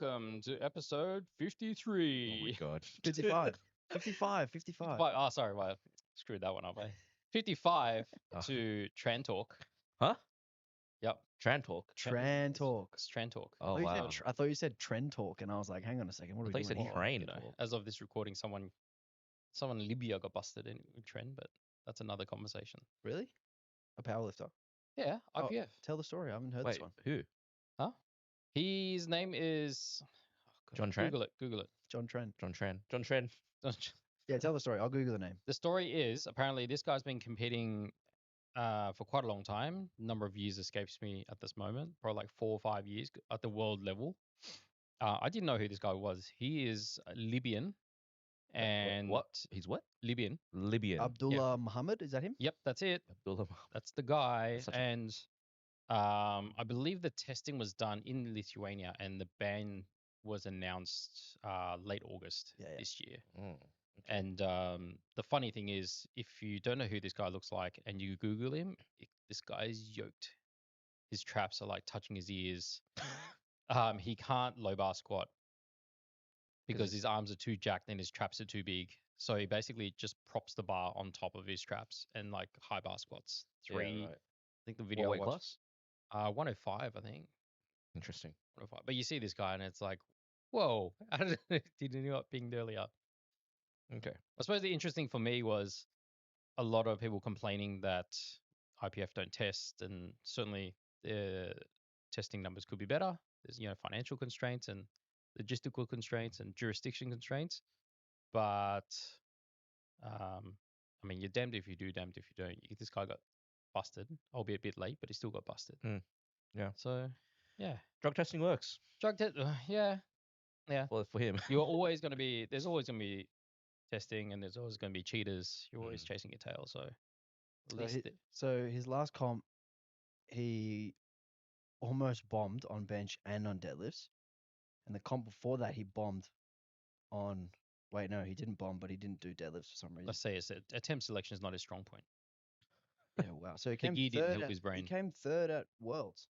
welcome to episode 53. Oh my god. 55. 55. 55. Oh, sorry, I screwed that one up. 55 Oh. to Tran Talk. Huh? Yep. Tran talk. Tran talk. It's Tran Talk. Oh I thought you wow. said I thought you said trend talk, and I was like, hang on a second, what are I we thought you doing said here? train You know, talk. as of this recording, someone in Libya got busted in Tren, but that's another conversation. Really? A powerlifter? Yeah, Oh, IPF. Tell the story. I haven't heard Wait, this one. who? His name is John Tran? Google it. John Tran. John Tran. John Tran. Yeah, tell the story. I'll Google the name. The story is apparently this guy's been competing for quite a long time. Number of years escapes me at this moment, probably like 4 or 5 years at the world level. I didn't know who this guy was. He is Libyan, and What? He's what? Libyan. Libyan. Abdullah Muhammad, is that him? Yep, that's it. Abdullah. That's the guy. Such a- And I believe the testing was done in Lithuania, and the ban was announced late August Yeah. this year. Mm. And the funny thing is, if you don't know who this guy looks like and you Google him, this guy is yoked. His traps are like touching his ears. He can't low bar squat because his arms are too jacked and his traps are too big. So he basically just props the bar on top of his traps and like high bar squats. Yeah, right. I think the video What weight I watched, class? 105, I think. Interesting. 105. But you see this guy and it's like, whoa, how did he not pinged earlier? Okay. I suppose the interesting for me was a lot of people complaining that IPF don't test, and certainly the testing numbers could be better. There's financial constraints and logistical constraints and jurisdiction constraints, but I mean, you're damned if you do, damned if you don't. This guy got busted, albeit a bit late, but he still got busted. Yeah. So yeah, Drug testing works drug test. Yeah. for him. There's always going to be testing, and there's always going to be cheaters. You're always chasing your tail. So at least So his last comp, he almost bombed on bench and on deadlifts. And the comp before that, he bombed on. Wait, no, he didn't bomb, but he didn't do deadlifts for some reason. let's say attempt selection is not his strong point. Yeah, wow. So he The came gear didn't third. help his brain. He came third at Worlds.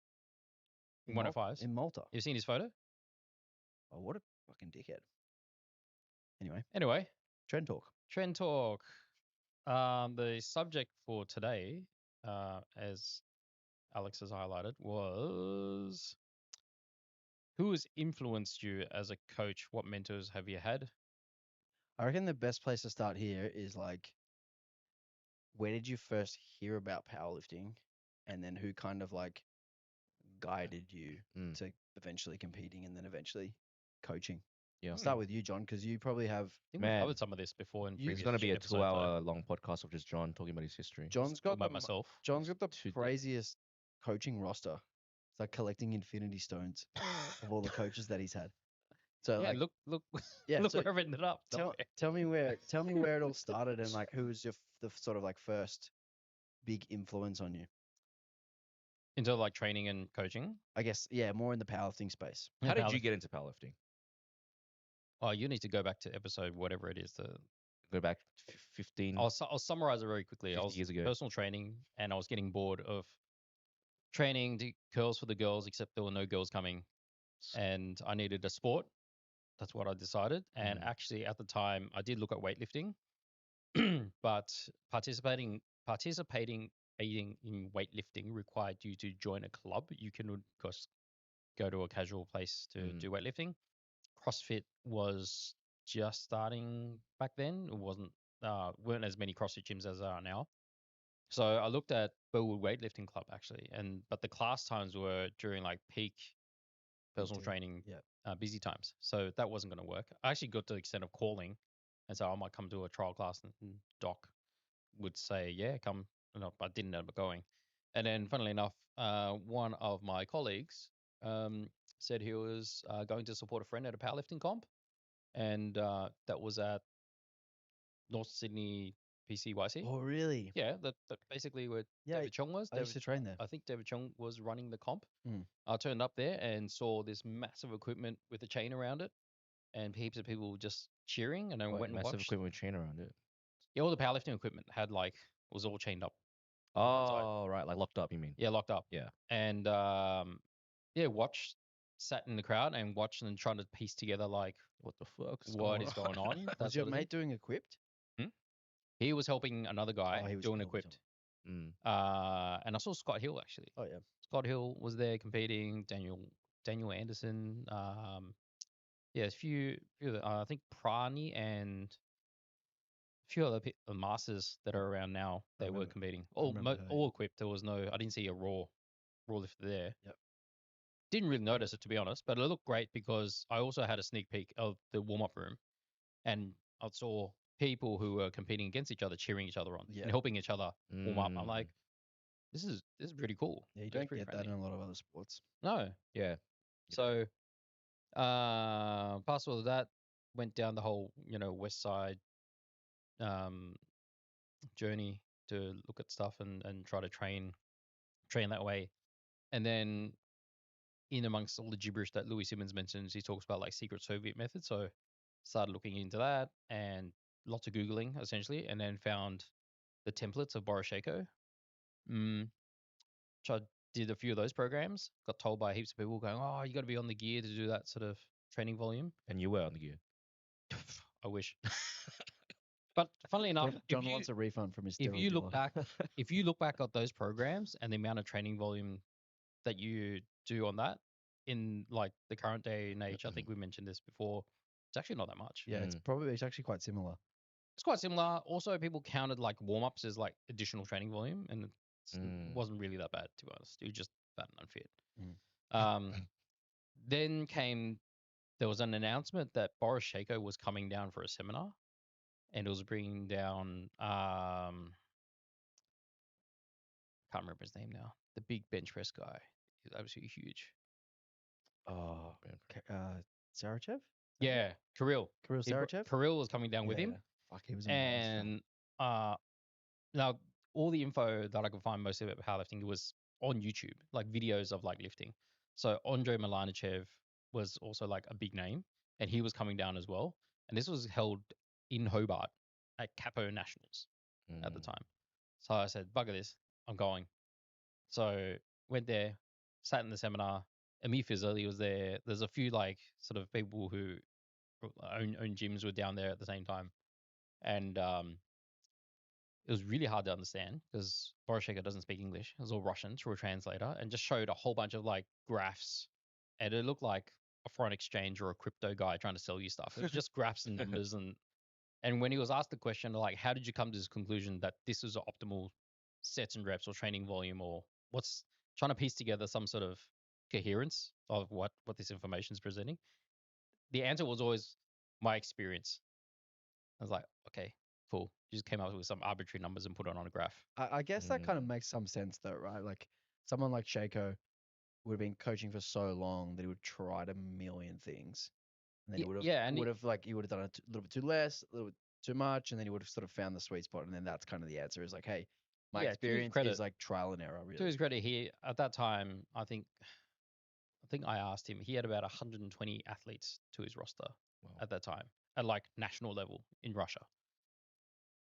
In Mal- 105s? In Malta. You've seen his photo? Oh, what a fucking dickhead. Anyway, Trend talk. Trend Talk. The subject for today, as Alex has highlighted, was who has influenced you as a coach? What mentors have you had? I reckon the best place to start here is like, where did you first hear about powerlifting, and then who kind of like guided you Mm. to eventually competing and then eventually coaching? Yeah. I'll start with you, John, because you probably have. I think Man, we covered some of this before in It's previous It's going to be a episodes, though. 2-hour long podcast of just John talking about his history. John's Talking got about the myself. John's got the Should- craziest coaching roster. It's like collecting infinity stones of all the coaches that he's had. So Yeah, like, look, yeah, look so where I've ended up. tell me where it all started, and like who was the sort of like first big influence on you? Into like training and coaching. I guess more in the powerlifting space. How did you Powerlifting. get into powerlifting? Oh, you need to go back to episode whatever it is. Go back 15. I'll summarize it very quickly. I 50 was years ago. personal training, and I was getting bored of training the curls for the girls, except there were no girls coming, and I needed a sport. That's what I decided. And actually, at the time, I did look at weightlifting, but participating in weightlifting required you to join a club. You can, of course, go to a casual place to do weightlifting. CrossFit was just starting back then. It weren't as many CrossFit gyms as there are now. So I looked at Burwood Weightlifting Club actually, but the class times were during like peak personal training, busy times. So that wasn't going to work. I actually got to the extent of calling, and so I might come to a trial class, and Doc would say, "Yeah, come." No, I didn't end up going. And then, funnily enough, one of my colleagues said he was going to support a friend at a powerlifting comp, and that was at North Sydney PCYC. Oh, really? Yeah, that basically where Yeah, David Chong was. I used to train there. I think David Chong was running the comp. Mm. I turned up there and saw this massive equipment with a chain around it, and heaps of people just cheering. And I went and massive watched. equipment with chain around it. Yeah, all the powerlifting equipment was all chained up. on one side. Oh, right, like locked up. You mean? Yeah, locked up. Yeah. And watched sat in the crowd and watched and trying to piece together like What the fuck's what is going on. That Was your sort of thing. mate doing equipped? He was helping another guy he was doing helping equipped. Mm. And I saw Scott Hill actually. Oh yeah. Scott Hill was there competing. Daniel Anderson. Yeah, a few I think Prani and a few other masters that are around now. They were remember- competing. remember her, All equipped. There was no. I didn't see a raw lifter there. Yep. Didn't really notice it, to be honest, but it looked great because I also had a sneak peek of the warm up room, and I saw people who were competing against each other, cheering each other on, Yeah. and helping each other warm up. I'm Mm. like, this is pretty cool. Yeah, you It's don't pretty get that friendly. in a lot of other sports. No. Yeah. So, past all of that, went down the whole west side um journey to look at stuff and try to train that way, and then in amongst all the gibberish that Louis Simmons mentions, he talks about like secret Soviet methods. So started looking into that and lots of Googling essentially, and then found the templates of Boroshenko. Mm, so I did a few of those programs, got told by heaps of people going, oh, you got to be on the gear to do that sort of training volume. And you were on the gear. I wish. But funnily enough, John wants a refund from his if steroid you look dealer. back, if you look back at those programs and the amount of training volume that you do on that in like the current day and age, I think we mentioned this before, it's actually not that much. Yeah, it's actually quite similar. It's quite similar. Also, people counted like warm ups as like additional training volume, and it wasn't really that bad, to be honest. It was just bad and unfit. Then there was an announcement that Boris Shaco was coming down for a seminar, and it was bringing down can't remember his name now. The big bench press guy. He's absolutely huge. Oh, Sarachev? Yeah, Kirill. Kirill Sarachev? Kirill was coming down with him. Fuck, he was a monster. And now all the info that I could find mostly about powerlifting was on YouTube, like videos of like lifting. So Andrei Milanichev was also like a big name, and he was coming down as well. And this was held in Hobart at Capo Nationals at the time. So I said, bugger this, I'm going. So went there, sat in the seminar. Amir Fizeli was there. There's a few like sort of people who own gyms were down there at the same time, and it was really hard to understand because Boroshenko doesn't speak English. It was all Russian through a translator, and just showed a whole bunch of like graphs, and it looked like a foreign exchange or a crypto guy trying to sell you stuff. It was just graphs and numbers, and when he was asked the question like, how did you come to this conclusion that this is the optimal sets and reps or training volume, or what's trying to piece together some sort of coherence of what this information is presenting, the answer was always my experience. I was like, okay, cool. You just came up with some arbitrary numbers and put it on a graph. I guess that kind of makes some sense though, right? Like someone like Shaco would have been coaching for so long that he would try a million things. And then he would have he would have done a little bit too less, a little bit too much, and then he would have sort of found the sweet spot. And then that's kind of the answer is like, hey, my experience is like trial and error, really. To his credit, he at that time, I think I asked him, he had about 120 athletes to his roster at that time at like national level in Russia.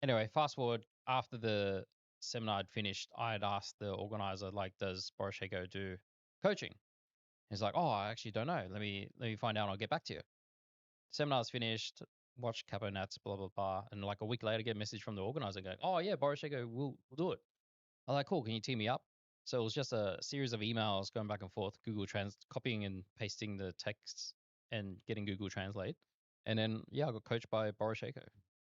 Anyway, fast forward after the seminar had finished, I had asked the organizer, like, does Boroshenko do coaching? He's like, oh, I actually don't know. Let me find out and I'll get back to you. Seminar's finished, watch Capo Nats, blah, blah, blah. And like a week later, get a message from the organizer going, oh, yeah, Boroshenko will do it. I'm like, cool, can you team me up? So it was just a series of emails going back and forth, copying and pasting the texts and getting Google Translate. And then, yeah, I got coached by Boroshenko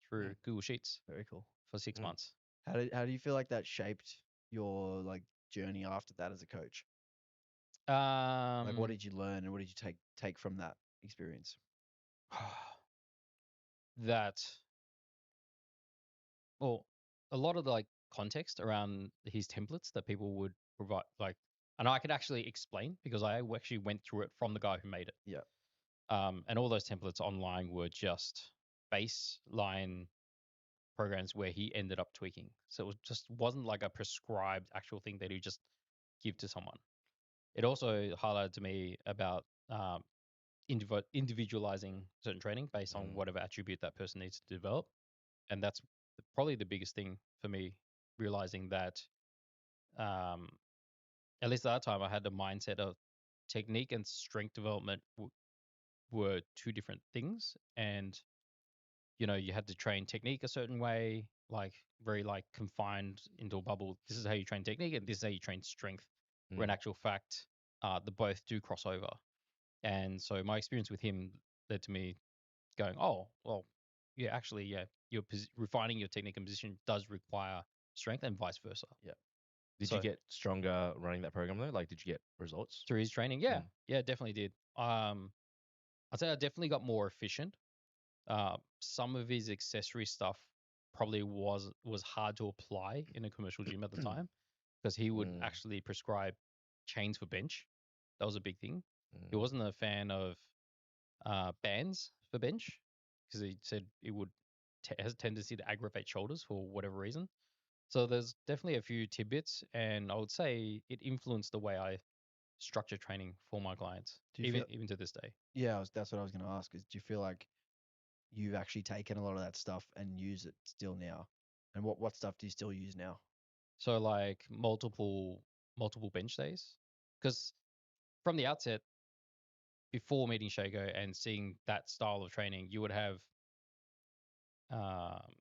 through Google Sheets. Very cool. For 6 months. How do you feel like that shaped your like journey after that as a coach? Like what did you learn and what did you take from that experience? Well, a lot of the like context around his templates that people would provide, like, and I could actually explain because I actually went through it from the guy who made it. Yeah. And all those templates online were just baseline programs where he ended up tweaking. So it wasn't like a prescribed actual thing that he just give to someone. It also highlighted to me about individualizing certain training based on whatever attribute that person needs to develop. And that's probably the biggest thing for me, realizing that at least at that time I had the mindset of technique and strength development were two different things, and you had to train technique a certain way, like very like confined into a bubble. This is how you train technique, and this is how you train strength. Where in actual fact, the both do cross over. And so my experience with him led to me going, oh, well, yeah, actually, yeah, refining your technique and position does require strength, and vice versa. Yeah. Did So you get stronger running that program though? Like, did you get results? through his training? Yeah, yeah, definitely did. I'd say I definitely got more efficient. Some of his accessory stuff probably was hard to apply in a commercial gym at the time, because he would actually prescribe chains for bench. That was a big thing. He wasn't a fan of bands for bench, because he said it would has a tendency to aggravate shoulders for whatever reason. So there's definitely a few tidbits, and I would say it influenced the way I structure training for my clients, Do you even to this day. Yeah, that's what I was going to ask. Is do you feel like you've actually taken a lot of that stuff and use it still now? And what stuff do you still use now? So like multiple bench days, because from the outset, before meeting Shago and seeing that style of training, you would have um,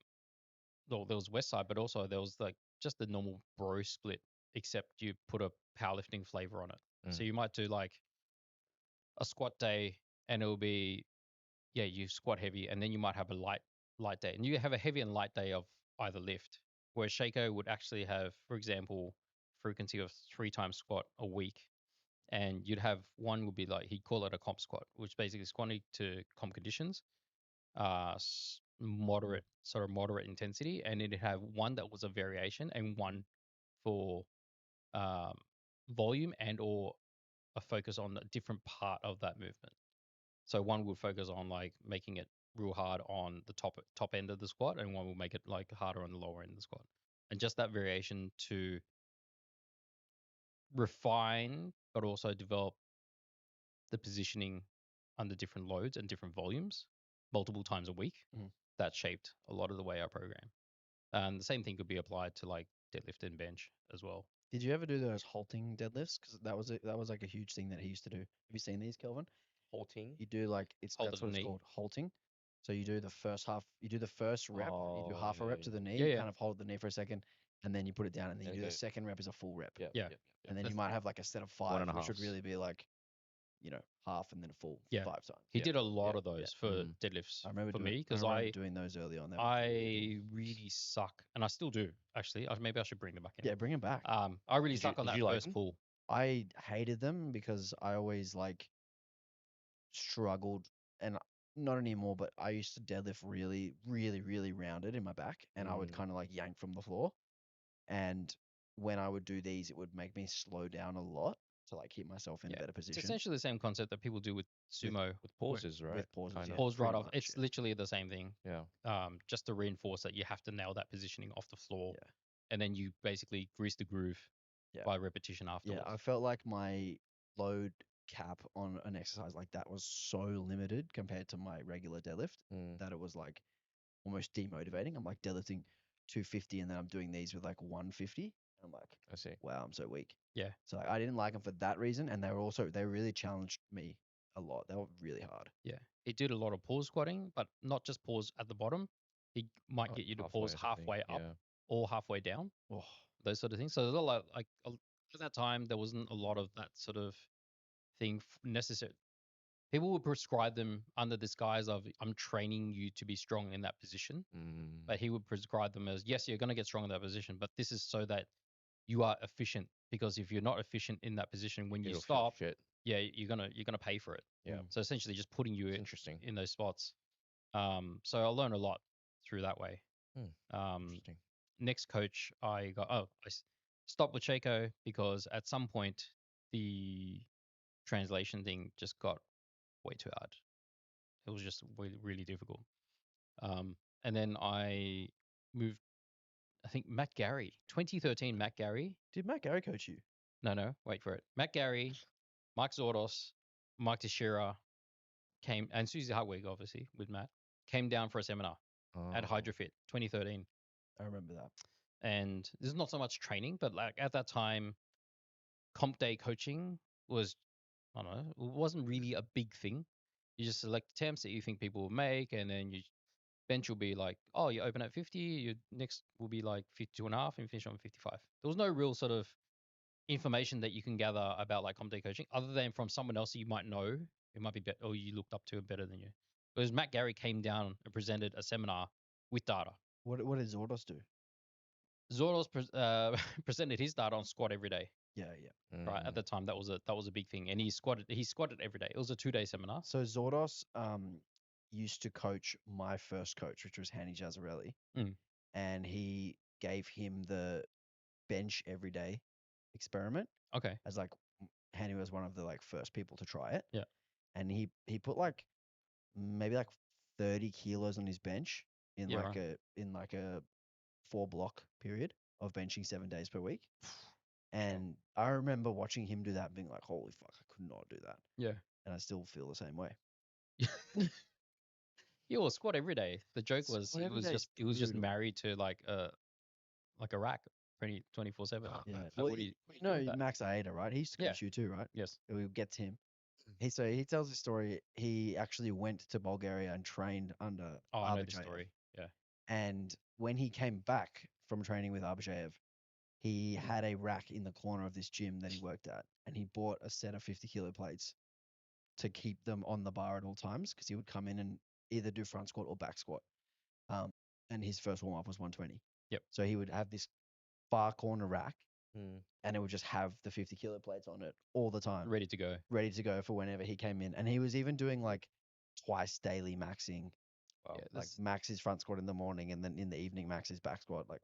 well, there was West Side, but also there was like just the normal bro split, except you put a powerlifting flavor on it. So you might do like a squat day, and it'll be, yeah, you squat heavy, and then you might have a light day, and you have a heavy and light day of either lift. Whereas Shaco would actually have, for example, frequency of 3 times squat a week, and you'd have one would be like, he'd call it a comp squat, which basically is squatting to comp conditions, moderate, sort of moderate intensity, and it'd have one that was a variation and one for um, volume and or a focus on a different part of that movement. So one would focus on like making it real hard on the top end of the squat, and one will make it like harder on the lower end of the squat. And just that variation to refine, but also develop the positioning under different loads and different volumes multiple times a week. That shaped a lot of the way I program. And the same thing could be applied to like deadlift and bench as well. Did you ever do those halting deadlifts? Because that was like a huge thing that he used to do. Have you seen these, Kelvin? Halting. You do like that's what it's called, halting. So you do the first half, you do the first rep, you do half a rep to the knee, you kind of hold the knee for a second, and then you put it down, and then you do the second rep as a full rep. Yeah. And then you might have like a set of 5, which would really be like, half and then full 5 times. He did a lot of those for deadlifts I remember for me, because I doing those early on. I really suck, and I still do actually. Maybe I should bring them back in. Yeah, bring them back. I really suck on that first pull. I hated them because I always like struggled, and not anymore, but I used to deadlift really, really, really rounded in my back, and I would kind of like yank from the floor. And when I would do these, it would make me slow down a lot to like keep myself in a better position. It's essentially the same concept that people do with sumo with pauses, right? With pauses, Kinda. Pause right pretty off. much, It's literally the same thing. Yeah. Just to reinforce that you have to nail that positioning off the floor. Yeah. And then you basically grease the groove by repetition afterwards. Yeah, I felt like my load cap on an exercise like that was so limited compared to my regular deadlift that it was like almost demotivating. I'm like deadlifting 250, and then I'm doing these with like 150. I'm like, I see. Wow, I'm so weak. Yeah. So I didn't like them for that reason, and they really challenged me a lot. They were really hard. Yeah. He did a lot of pause squatting, but not just pause at the bottom. He might get you to pause halfway up or halfway down. Oh, those sort of things. So there's a lot like at that time there wasn't a lot of that sort of thing necessary. People would prescribe them under this guise of I'm training you to be strong in that position, but he would prescribe them as, yes, you're going to get strong in that position, but this is so that you are efficient. Because if you're not efficient in that position when you stop, yeah, you're gonna pay for it. Yeah. So essentially, just putting you interesting in those spots. So I learned a lot through that way. Interesting. Next coach I got, I stopped with Shaco because at some point the translation thing just got way too hard. It was just really, really difficult. And then I moved, I think Matt Gary, 2013 Matt Gary. Did Matt Gary coach you? No, wait for it. Matt Gary, Mike Zordos, Mike Teixeira came, and Susie Hartwig, obviously, with Matt, came down for a seminar at HydroFit 2013. I remember that. And there's not so much training, but like at that time, comp day coaching was I don't know, it wasn't really a big thing. You just select attempts that you think people will make, and then you bench will be like, oh, you open at 50, your next will be like 52 and a half, and finish on 55. There was no real sort of information that you can gather about like comp day coaching other than from someone else you might know, it might be better, or you looked up to better than you. Because Matt Gary came down and presented a seminar with data. What did Zordos do? Zoros presented his data on squat every day. Yeah, yeah. Right at the time, that was a big thing, and he squatted every day. It was a 2-day seminar. So Zordos used to coach my first coach, which was Hanny Jazzarelli, and he gave him the bench every day experiment. Okay. As like Hanny was one of the like first people to try it. Yeah. And he put like maybe like 30 kilos on his bench in Yeah, like right. a 4 block period of benching 7 days per week. And I remember watching him do that and being like, holy fuck, I could not do that. Yeah. And I still feel the same way. Yeah, well, squat every day. The joke was Squat it every was day just is brutal. married to like a rack 24/7. Yeah. Like, Well, what do you you do know, with that? Max Aida, right? He used to Yeah. coach you too, right? Yes. We get to him. He tells his story. He actually went to Bulgaria and trained under Oh, I know this Arbachaev. story. Yeah. And when he came back from training with Arbachaev, he had a rack in the corner of this gym that he worked at, and he bought a set of 50 kilo plates to keep them on the bar at all times because he would come in and either do front squat or back squat. And his first warm up was 120. Yep. So he would have this far corner rack, Mm. and it would just have the 50 kilo plates on it all the time, Ready to go. ready to go for whenever he came in. And he was even doing like twice daily maxing. Wow. Yeah, Like max his front squat in the morning, and then in the evening max his back squat. Like,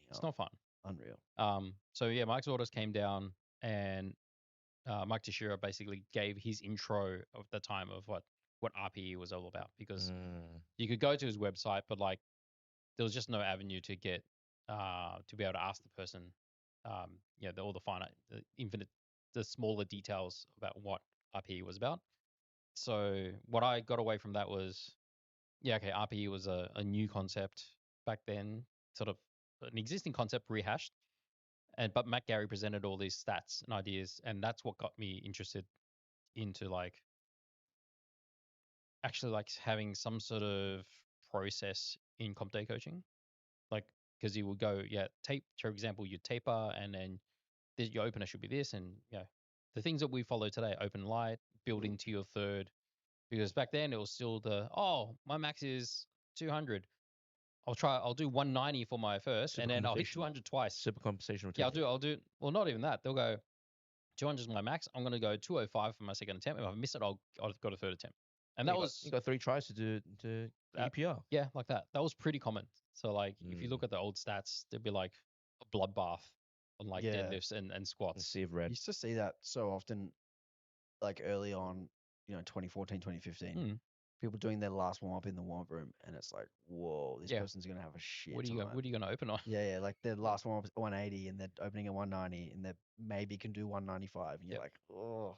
it's not fun. Unreal. So yeah, Mike's orders came down, and Mike Teixeira basically gave his intro of the time of what RPE was all about, because you could go to his website, but like there was just no avenue to get to be able to ask the person, all the finite, the infinite, the smaller details about what RPE was about. So what I got away from that was, yeah, okay, RPE was a new concept back then, sort of an existing concept rehashed. But Matt Gary presented all these stats and ideas, and that's what got me interested into like actually like having some sort of process in comp day coaching. Like, because you would go, yeah, tape, for example, you taper, and then your opener should be this, and the things that we follow today, open light, build into your third. Because back then it was still my max is 200. I'll do 190 for my first, Super and then I'll hit compensation. 200 twice. Super compensational. Yeah, I'll do. Well, not even that. They'll go 200 is my max. I'm going to go 205 for my second attempt. If I miss it, I've got a third attempt. And that was you got 3 tries to do EPR. Yeah, like that. That was pretty common. So like if you look at the old stats, there'd be like a bloodbath on like deadlifts and squats. Sea of red. Used to see that so often, like early on, 2014, 2015. People doing their last warm up in the warm up room, and it's like, whoa, this person's gonna have a shit. What are you gonna open on? Yeah, like their last warm up is 180, and they're opening at 190, and they maybe can do 195, and you're like, oh.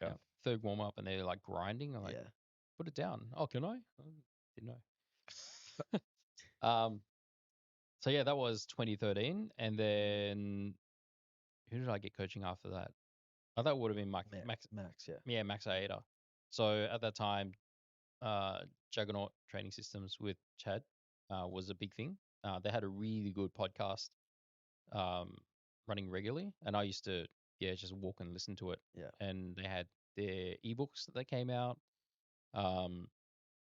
Yeah. Third warm up, and they're like grinding. I'm like, put it down. Oh, can I? Didn't know. So yeah, that was 2013, and then who did I get coaching after that? I thought it would have been Max. Yeah, Max Aida. So at that time, Juggernaut Training Systems with Chad was a big thing. They had a really good podcast running regularly, and I used to just walk and listen to it. Yeah. And they had their ebooks that they came out. So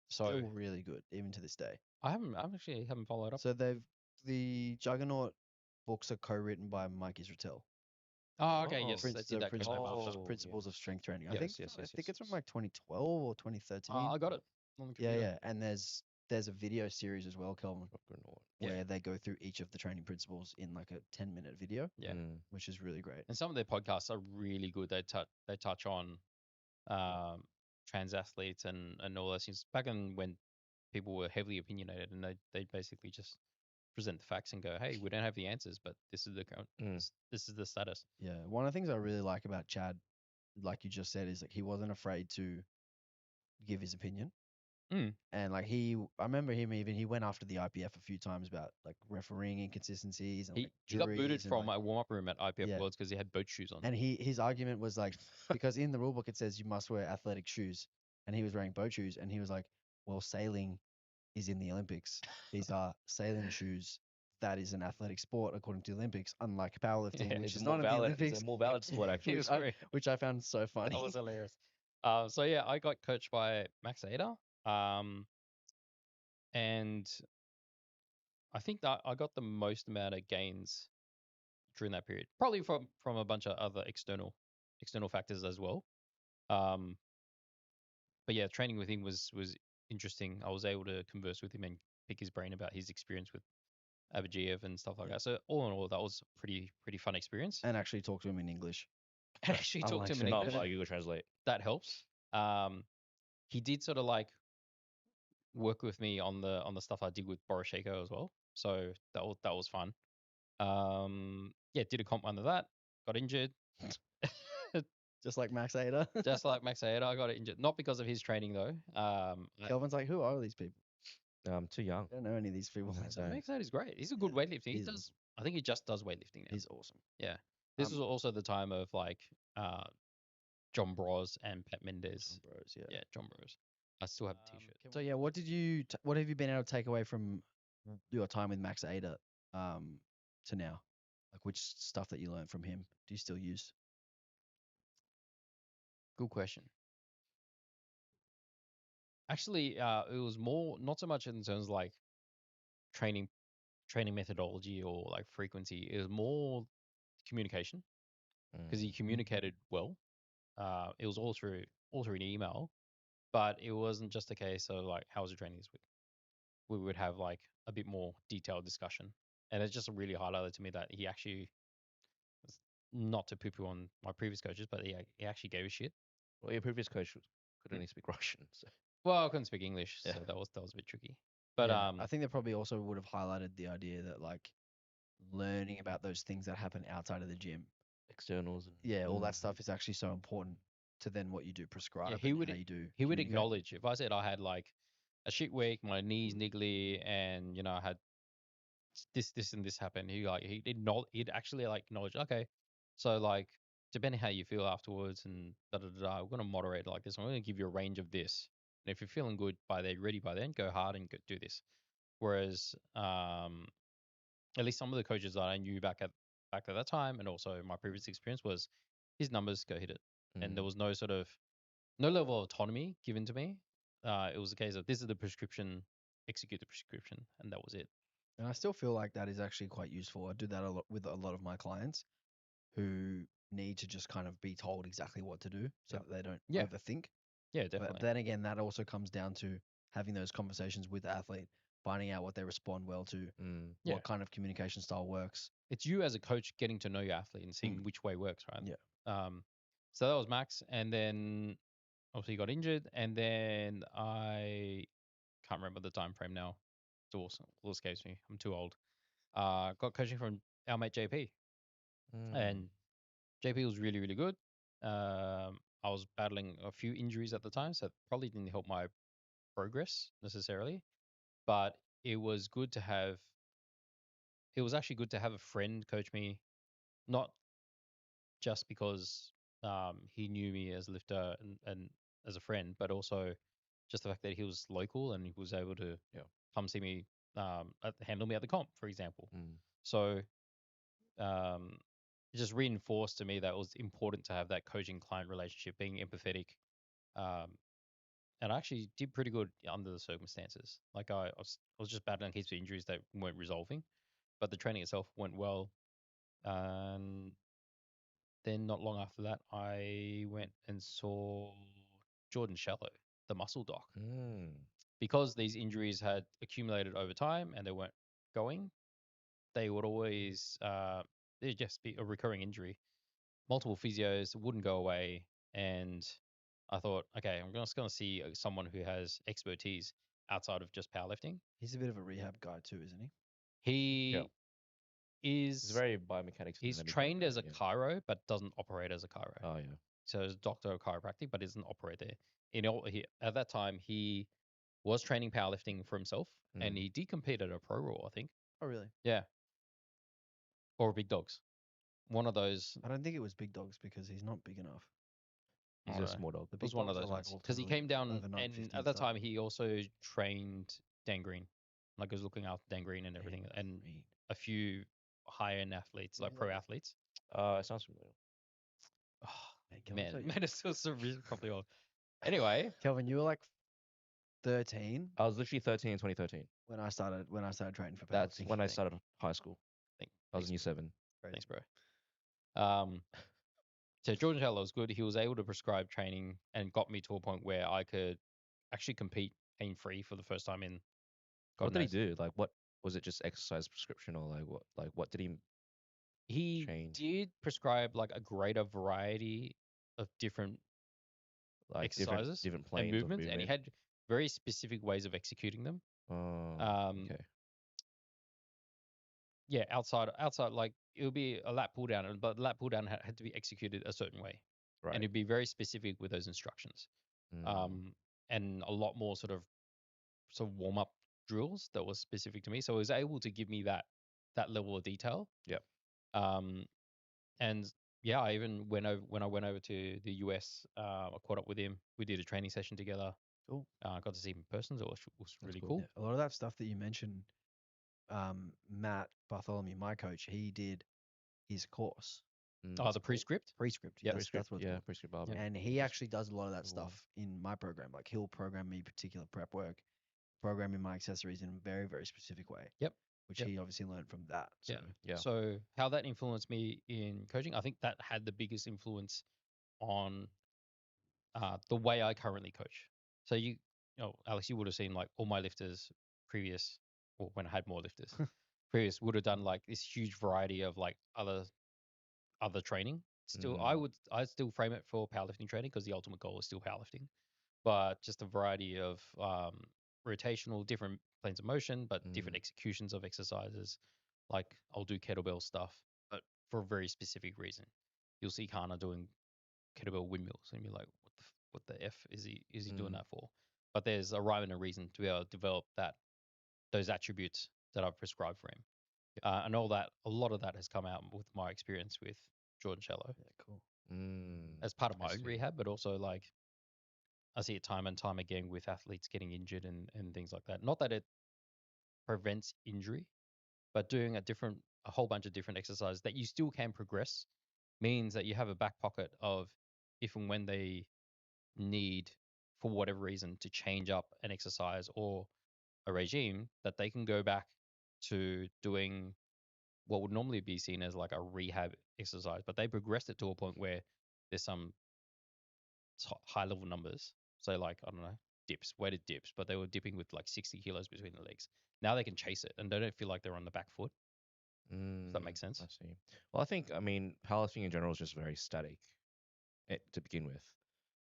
Still really good, even to this day. I actually haven't followed up. So the Juggernaut books are co-written by Mike Israel. Oh, okay, yes, they did that. Principles of Strength Training. Yes, I think it's from like 2012 or 2013. I got it on the computer. Yeah, and there's a video series as well, Kelvin, where they go through each of the training principles in like a 10-minute video. Yeah, which is really great. And some of their podcasts are really good. They touch on trans athletes and all those things. Back in when people were heavily opinionated, and they basically just present the facts and go, hey, we don't have the answers, but this is the this is the status. Yeah, one of the things I really like about Chad, like you just said, is like he wasn't afraid to give his opinion, Mm. And like I remember him even he went after the IPF a few times about like refereeing inconsistencies and like He got booted juries and from like a warm up room at IPF yeah. Worlds because he had boat shoes on. And his argument was like because in the rule book it says you must wear athletic shoes, and he was wearing boat shoes, and he was like, well, sailing is in the Olympics. These are sailing shoes. That is an athletic sport according to the Olympics, unlike powerlifting, Yeah, which It's is more not in the valid. It's Olympics. a more valid sport, actually. He was great. Which I found so funny. That was hilarious. So yeah, I got coached by Max Ada. And I think that I got the most amount of gains during that period, probably from a bunch of other external factors as well. Um, but yeah, training with him was interesting. I was able to converse with him and pick his brain about his experience with Abadjiev and stuff like Yeah. that. So all in all, that was a pretty fun experience. And actually talk to him in English. And actually talk to him in Unlike Not English. by Google Translate. That helps. He did sort of like work with me on the stuff I did with Boroshenko as well. So that was fun. Yeah, did a comp under that, got injured. Just like Max Ada. Just like Max Aida, I got injured. Not because of his training though. Kelvin's like, who are these people? I'm too young. I don't know any of these people. So Max Aida is great. He's a good Yeah, weightlifter. He he's does. awesome. I think he just does weightlifting now. He's awesome. Yeah. This Um, was also the time of like John Bros and Pat Mendez. John Bros, yeah. Yeah, John Bros. I still have a T-shirt. So yeah, what have you been able to take away from your time with Max Ada to now? Like which stuff that you learned from him do you still use? Good question. Actually, it was more not so much in terms of like training methodology or like frequency. It was more communication because he communicated well. It was all through an email, but it wasn't just a case of like how was your training this week. We would have like a bit more detailed discussion, and it just really highlighted to me that he actually, not to poo poo on my previous coaches, but he actually gave a shit. Well, your previous coach could Mm. only speak Russian. So. Well, I couldn't speak English, Yeah. so that was a bit tricky. But Yeah, I think they probably also would have highlighted the idea that like learning about those things that happen outside of the gym. Externals. And, Yeah, all that stuff is actually so important to then what you do prescribe yeah, and how you do. he would communicate. acknowledge if I said I had like a shit week, my knees niggly, and I had this and this happened. He'd actually like acknowledge, okay, so like depending how you feel afterwards and we're gonna moderate it like this. I'm gonna give you a range of this. And if you're feeling good ready by then, go hard and do this. Whereas at least some of the coaches that I knew back at that time and also my previous experience was his numbers, go hit it. And there was no sort of no level of autonomy given to me. It was a case of this is the prescription, execute the prescription, and that was it. And I still feel like that is actually quite useful. I do that a lot with a lot of my clients who need to just kind of be told exactly what to do so Yep. that they don't Yeah. overthink. Yeah, definitely. But then again, that also comes down to having those conversations with the athlete, finding out what they respond well to, Yeah. what kind of communication style works. It's you as a coach getting to know your athlete and seeing which way works, right? Yeah. So that was Max, and then obviously he got injured, and then I can't remember the time frame now. It all escapes me. I'm too old. Got coaching from our mate JP, and JP was really, really good. I was battling a few injuries at the time, so it probably didn't help my progress necessarily. But it was good to have. It was actually good to have a friend coach me, not just because he knew me as a lifter and as a friend, but also just the fact that he was local and he was able to come see me, handle me at the comp, for example. So it just reinforced to me that it was important to have that coaching client relationship, being empathetic. And I actually did pretty good under the circumstances. Like I was just battling heaps of injuries that weren't resolving, but the training itself went well. And then not long after that, I went and saw Jordan Shallow, the muscle doc. Because these injuries had accumulated over time and they weren't going, they would always it'd just be a recurring injury. Multiple physios wouldn't go away, and I thought, okay, I'm just going to see someone who has expertise outside of just powerlifting. He's a bit of a rehab guy too, isn't he? He is. He's very biomechanics. He's trained as a chiro, but doesn't operate as a chiro. Oh yeah. So he's a doctor of chiropractic, but doesn't operate there. At that time, he was training powerlifting for himself, and Mm. he did compete at a pro roll, I think. Oh, really? Yeah. Or big dogs. One of those. I don't think it was big dogs because he's not big enough. I He's don't a know. small dog. The It was big one of dogs are those like ones all because he totally came down, over and 950 at that stuff. time he also trained Dan Green, like he was looking after Dan Green and everything, and Green. a few high end athletes, like pro Really? athletes. It sounds familiar. Oh, Man, Kelvin, man, so young. man, it's still so probably old. Anyway, Kelvin, you were like 13 I was literally 13 in 2013. when I started training for That's powerlifting. when I Thank- started high school. I was thanks, in year 7. thanks, bro. So Jordan Taylor was good. He was able to prescribe training and got me to a point where I could actually compete pain free for the first time in God What did he knows. do? Like, what was it? Just exercise prescription, or like what? Like, what did he He change? did prescribe like a greater variety of different Like exercises different and planes of movements, and he movement. had very specific ways of executing them. Oh, Um, okay. yeah, outside, like it would be a lat pull down, but the lat pull down had to be executed a certain way, and Right. it'd be very specific with those instructions. Mm. And a lot more sort of warm up drills that was specific to me. So it was able to give me that level of detail. Yep. Um, and yeah, I even went over when I went over to the US. I caught up with him. We did a training session together. Cool. Got to see him in person, so it was That's really cool. cool. Yeah, a lot of that stuff that you mentioned, Matt Bartholomew, my coach, he did his course. Oh, the prescript. Prescript. Yep. Yes, that's what it's Yeah, called. prescript barbell. And he which is actually does a lot of that cool. stuff in my program. Like he'll program me particular prep work, program me my accessories in a very, very specific way. Yep. Which Yep. he obviously learned from that. So Yeah. Yeah. So how that influenced me in coaching, I think that had the biggest influence on the way I currently coach. So Alex, you would have seen like all my lifters previous, or when I had more lifters, previous would have done like this huge variety of like other training. Still, I still frame it for powerlifting training because the ultimate goal is still powerlifting, but just a variety of rotational, different planes of motion, but different executions of exercises. Like I'll do kettlebell stuff, but for a very specific reason. You'll see Kana doing kettlebell windmills, and you're like, what the f is he doing that for? But there's a rhyme and a reason to be able to develop those attributes that I've prescribed for him, and a lot of that has come out with my experience with Jordan Shallow yeah, cool. as part of my I own see. rehab, but also like I see it time and time again with athletes getting injured and things like that. Not that it prevents injury, but doing a whole bunch of different exercises that you still can progress means that you have a back pocket of if and when they need, for whatever reason, to change up an exercise or a regime, that they can go back to doing what would normally be seen as like a rehab exercise, but they progressed it to a point where there's some high level numbers. So like, I don't know, dips, weighted dips, but they were dipping with like 60 kilos between the legs. Now they can chase it and they don't feel like they're on the back foot. Does that make sense? I see. Well, I mean, powerlifting in general is just very static to begin with.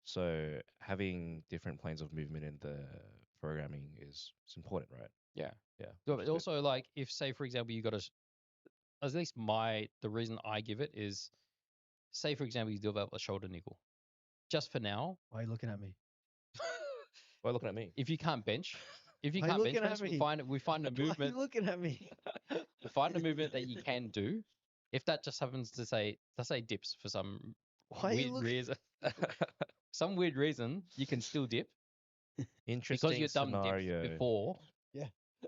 So having different planes of movement in the programming is important, right? Yeah. Yeah. So, which but is good. also like if say for example you got at least the reason I give it is, say for example you develop a shoulder niggle. Just for now, Why are you looking at me? Why are you looking at me? if you can't bench, Why are you looking press, at me? we find a Why are movement you looking at me? we find a movement that you can do. If that just happens to say dips for some Why are you weird looking? reason, some weird reason you can still dip because Interesting you've done dips scenario. before. Yeah.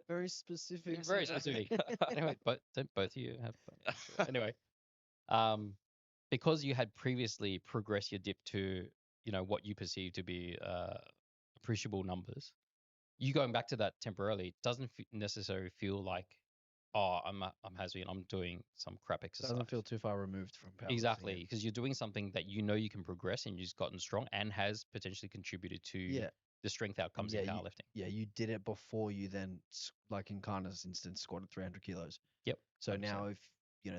Very specific. Very specific. Anyway, but don't both of you have? Anyway, because you had previously progressed your dip to what you perceive to be appreciable numbers, you going back to that temporarily doesn't necessarily feel like, oh, I'm Hasby and I'm doing some crap exercise. Doesn't feel too far removed from powerlifting. Exactly, because you're doing something that you can progress and you've just gotten strong and has potentially contributed to the strength outcomes in powerlifting. You did it before you then, like in Kana's instance, squatted 300 kilos. Yep. So 100%. now if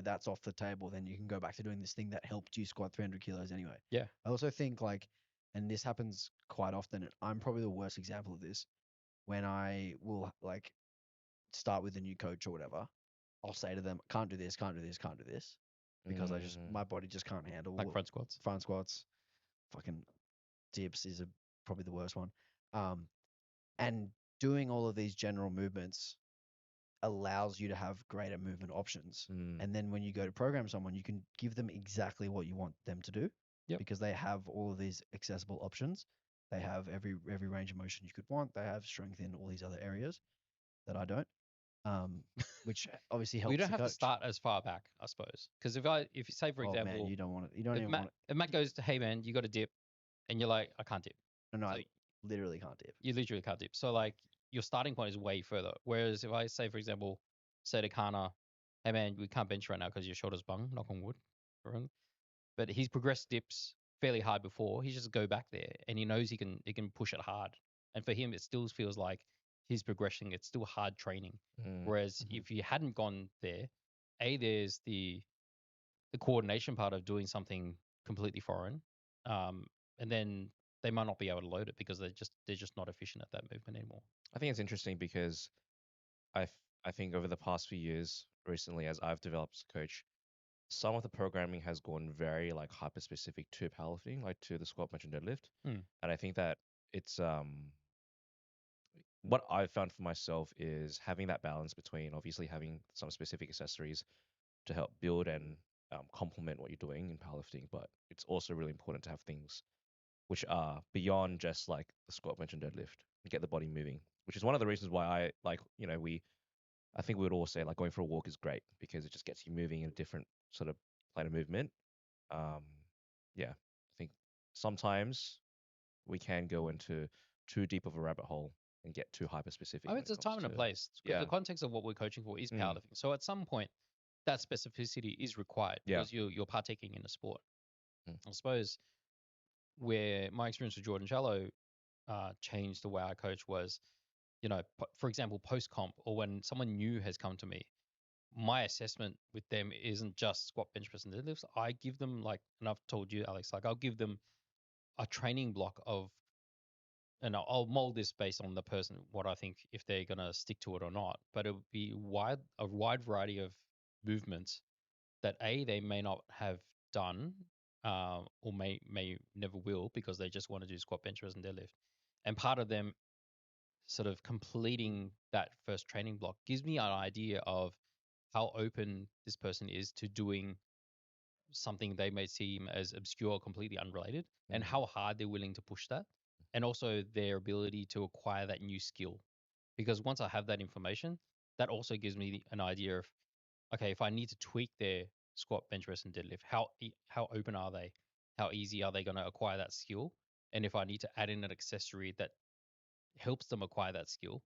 that's off the table, then you can go back to doing this thing that helped you squat 300 kilos anyway. Yeah. I also think and this happens quite often, and I'm probably the worst example of this, when I will like start with a new coach or whatever, I'll say to them, can't do this, can't do this, can't do this, because my body just can't handle like front squats. Front squats, fucking dips is probably the worst one. And doing all of these general movements allows you to have greater movement options. And then when you go to program someone, you can give them exactly what you want them to do. Yep. Because they have all of these accessible options. They have every range of motion you could want. They have strength in all these other areas that I don't. Which obviously helps We don't the have to coach. start as far back, I suppose. Because if you say, for Oh man, example, you don't want it. You don't if even Matt, want it. if Matt goes to, hey man, you got to dip, and you're like, I can't dip. No, So I literally can't dip. you literally can't dip. So like your starting point is way further. Whereas if I say, for example, say to Kana, hey man, we can't bench right now because your shoulder's bung, knock on wood. But he's progressed dips fairly hard before. He just go back there and he knows he can push it hard. And for him, it still feels like he's progressing. It's still hard training. Whereas if you hadn't gone there, there's the coordination part of doing something completely foreign, and then they might not be able to load it because they're just not efficient at that movement anymore. I think it's interesting because I I think over the past few years, recently as I've developed as a coach, some of the programming has gone very like hyper specific to powerlifting, like to the squat, bench, and deadlift. Hmm. And I think that it's what I've found for myself is having that balance between obviously having some specific accessories to help build and complement what you're doing in powerlifting, but it's also really important to have things which are beyond just like the squat, bench, and deadlift and get the body moving, which is one of the reasons why I like, I think we would all say like going for a walk is great because it just gets you moving in a different sort of plane of movement. Um, yeah, I think sometimes we can go into too deep of a rabbit hole and get too hyper specific I mean, when it's it a comes time and a to place. yeah, The context of what we're coaching for is Mm. powerlifting. So at some point, that specificity is required Yeah. because you're partaking in a sport. Mm. I suppose where my experience with Jordan Shallow changed the way I coach was, for example, post comp or when someone new has come to me, my assessment with them isn't just squat, bench press, and deadlifts. I give them like, and I've told you, Alex, like I'll give them a training block of, and I'll mold this based on the person, what I think if they're gonna stick to it or not. But it would be a wide variety of movements that they may not have done, or may never will because they just want to do squat, bench press, and deadlift. And part of them sort of completing that first training block gives me an idea of how open this person is to doing something they may seem as obscure or completely unrelated, and Mm. how hard they're willing to push that, and also their ability to acquire that new skill. Because once I have that information, that also gives me an idea of, okay, if I need to tweak their squat, bench press, and deadlift, how open are they? How easy are they going to acquire that skill? And if I need to add in an accessory that helps them acquire that skill,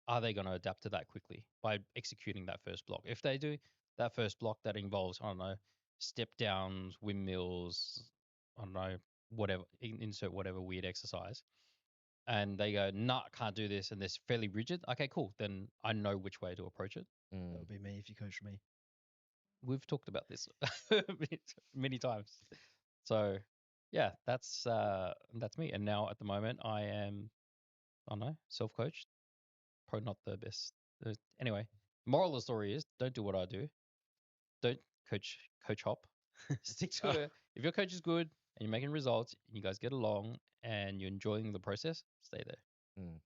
are they going to adapt to that quickly by executing that first block? If they do that first block that involves, I don't know, step downs, windmills, I don't know, whatever, insert whatever weird exercise, and they go, nah, can't do this, and this fairly rigid, okay, cool. Then I know which way to approach it. That Mm. would be me if you coached me. We've talked about this many times. So yeah, that's me. And now at the moment, I am, I don't know, self-coached. Probably not the best. Anyway, moral of the story is don't do what I do. Don't coach hop. Stick to it. If your coach is good and you're making results and you guys get along and you're enjoying the process, stay there Mm.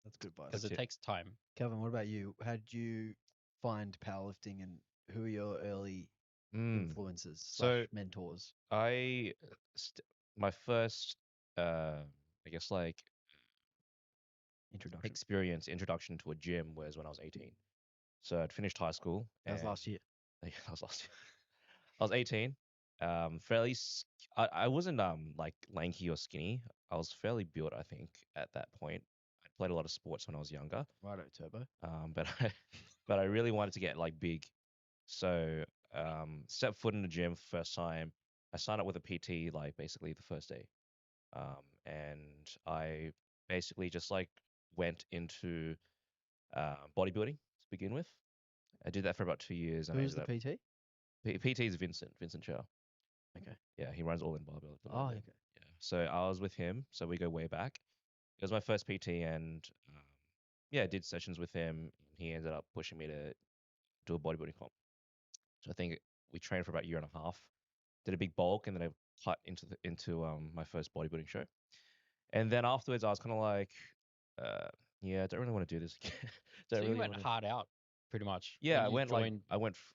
That's good advice. because it it. takes time. Kevin, what about you? How did you find powerlifting, and who are your early influences So / mentors? I my first I guess like Introduction. introduction to a gym was when I was 18. So I'd finished high school. That was and last year. Yeah, that was last year. I was 18. Fairly. I wasn't like lanky or skinny. I was fairly built, I think, at that point. I played a lot of sports when I was younger. Righto, Turbo. But but I really wanted to get like big. So stepped foot in the gym for the first time. I signed up with a PT like basically the first day. And I basically just like went into bodybuilding to begin with. I did that for about 2 years, and I Who's ended the up PT? PT is Vincent Chow. Okay. Yeah, he runs All In Barbell at the Oh, moment. okay. Yeah, so I was with him, so we go way back. It was my first PT, and yeah, I did sessions with him. He ended up pushing me to do a bodybuilding comp. So I think we trained for about a year and a half. Did a big bulk, and then I cut into my first bodybuilding show. And then afterwards, I was kind of like, uh, yeah, I don't really want to do this again. So Don't you really went want to. hard out pretty much Yeah, when you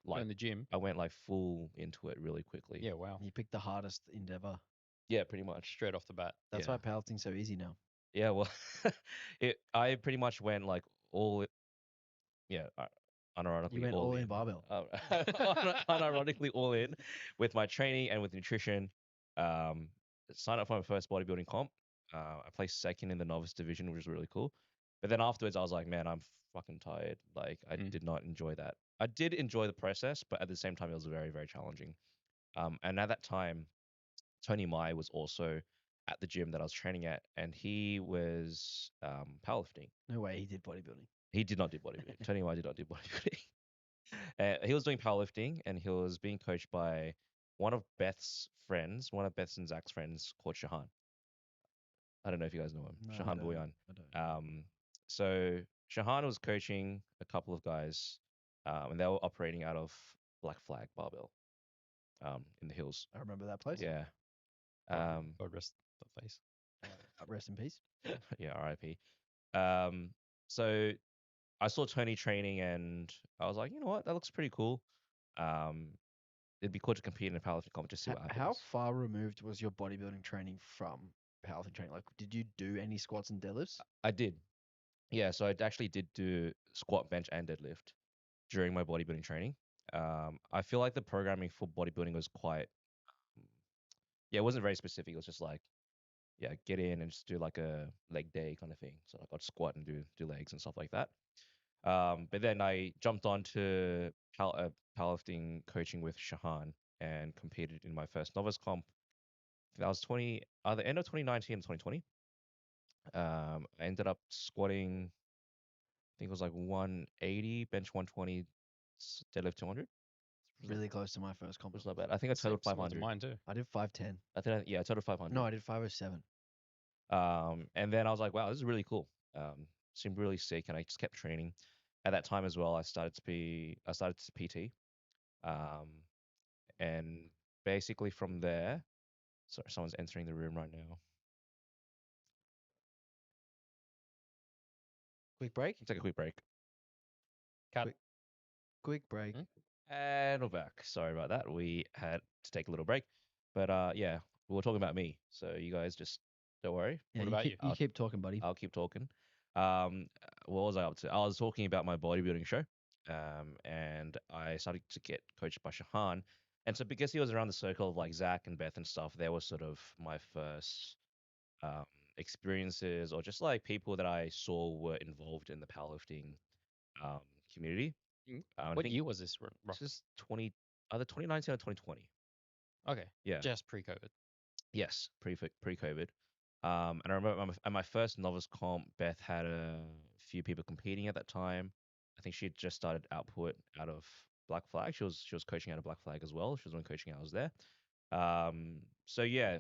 joined the gym. I went like full into it really quickly. Yeah, wow. You picked the hardest endeavor. Yeah, pretty much. Straight off the bat. That's Yeah. why powerlifting's so easy now. Yeah, well, I pretty much went like yeah, You unironically went all all in in. barbell. Unironically all in with my training and with nutrition. Um, Signed up for my first bodybuilding comp. I placed second in the novice division, which was really cool. But then afterwards, I was like, man, I'm fucking tired. Like, I Mm. did not enjoy that. I did enjoy the process, but at the same time, it was very, very challenging. And at that time, Tony Mai was also at the gym that I was training at, and he was powerlifting. No way he did bodybuilding. He did not do bodybuilding. Tony Mai did not do bodybuilding. He was doing powerlifting, and he was being coached by one of Beth's and Zach's friends called Shahan. I don't know if you guys know him, No, I Shahan don't. Bouyan. I don't. So Shahan was coaching a couple of guys, and they were operating out of Black Flag Barbell, in the hills. I remember that place. Yeah. God, Um, God rest the face. Rest in peace. yeah, RIP. Um, so I saw Tony training, and I was like, you know what, that looks pretty cool. Um, it'd be cool to compete in a powerlifting comp, just see what How happens. far removed was your bodybuilding training from powerlifting training? Like, did you do any squats and deadlifts? I did. Yeah, so I actually did do squat, bench, and deadlift during my bodybuilding training. I feel like the programming for bodybuilding was quite, um, yeah, it wasn't very specific. It was just like, yeah, get in and just do like a leg day kind of thing. So like I'd squat and do legs and stuff like that. But then I jumped on to powerlifting coaching with Shahan and competed in my first novice comp. That was the end of 2019 and 2020. I ended up squatting, I think it was like 180, bench 120, deadlift 200. Really close to my first comp. Was not bad. I think I Same totaled similar to 500. mine too. I did 510. Yeah, I totaled 500. No, I did 507. And then I was like, wow, this is really cool. Seemed really sick, and I just kept training. At that time as well, I started to PT. Um, and basically from there, sorry, someone's entering the room right now. Quick break. Take a quick break. Cut. Quick break. Hmm? And we're back. Sorry about that. We had to take a little break, but yeah, we were talking about me, so you guys just don't worry. Yeah, What about you? You keep talking, buddy. I'll keep talking. What was I up to? I was talking about my bodybuilding show, and I started to get coached by Shahan. And so because he was around the circle of like Zach and Beth and stuff, they were sort of my first um, experiences, or just like people that I saw were involved in the powerlifting um, community. I What think year was this this roughly? is either 2019 or 2020. Okay. Yeah. Just pre-COVID. Yes, pre-COVID. And I remember at my first novice comp, Beth had a few people competing at that time. I think she had just started output out of Black Flag. She was coaching out of Black Flag as well. She was doing coaching hours there. So yeah,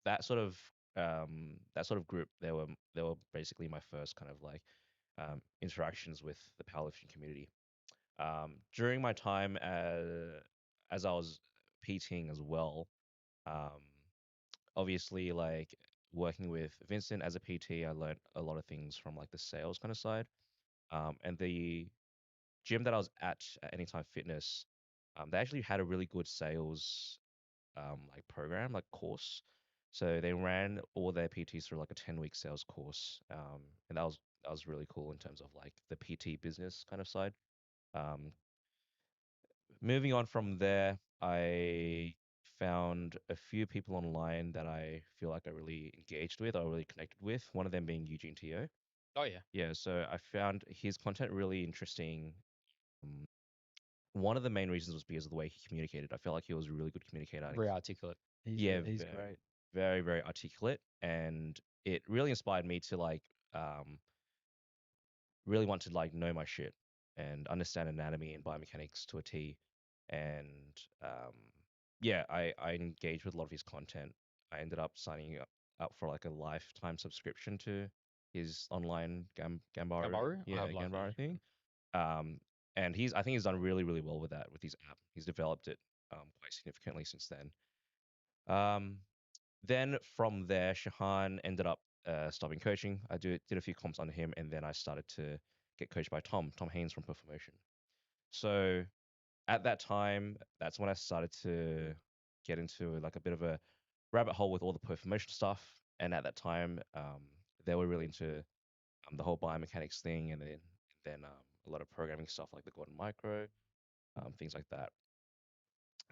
that sort of group, they were basically my first kind of like interactions with the powerlifting community. During my time as I was PTing as well, um, obviously like working with Vincent as a PT, I learned a lot of things from like the sales kind of side. And the gym that I was at Anytime Fitness, they actually had a really good sales like program, like course. So they ran all their PTs through like a 10-week sales course. And that was really cool in terms of like the PT business kind of side. Um, Moving on from there, I found a few people online that I feel like I really engaged with or really connected with, one of them being Eugene Teo. Oh yeah. Yeah, so I found his content really interesting. Um, One of the main reasons was because of the way he communicated. I felt like he was a really good communicator. Very articulate. Yeah, He's very, great. very, very articulate, and it really inspired me to like really want to like know my shit and understand anatomy and biomechanics to a T. And um, yeah, I engaged with a lot of his content. I ended up signing up for like a lifetime subscription to his online Gambaru, Gambaru? I yeah, have like Gambaru thing. Um, and I think he's done really, really well with that with his app. He's developed it quite significantly since then. Um, then from there, Shahan ended up stopping coaching, I did a few comps under him, and then I started to get coached by Tom Haynes from Performation. So at that time, that's when I started to get into like a bit of a rabbit hole with all the Performation stuff. And at that time, they were really into the whole biomechanics thing, and then a lot of programming stuff like the Gordon Micro, things like that.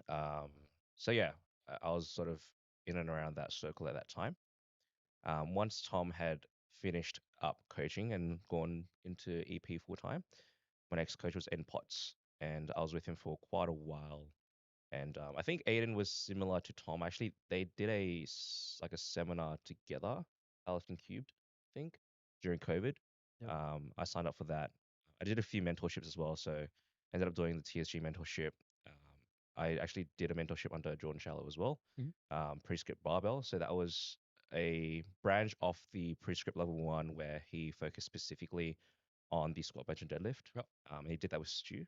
Um, so yeah, I was sort of in and around that circle at that time. Once Tom had finished up coaching and gone into EP full time, my next coach was Ed Potts, and I was with him for quite a while. And I think Aiden was similar to Tom. Actually, they did like a seminar together, Powerlifting Cubed, I think, during COVID. Yep. I signed up for that. I did a few mentorships as well, so I ended up doing the TSG mentorship. I actually did a mentorship under Jordan Shallow as well, Mhm. Prescript Barbell. So that was a branch of the Prescript Level 1 where he focused specifically on the squat, bench, and deadlift. Yep. And he did that with Stu.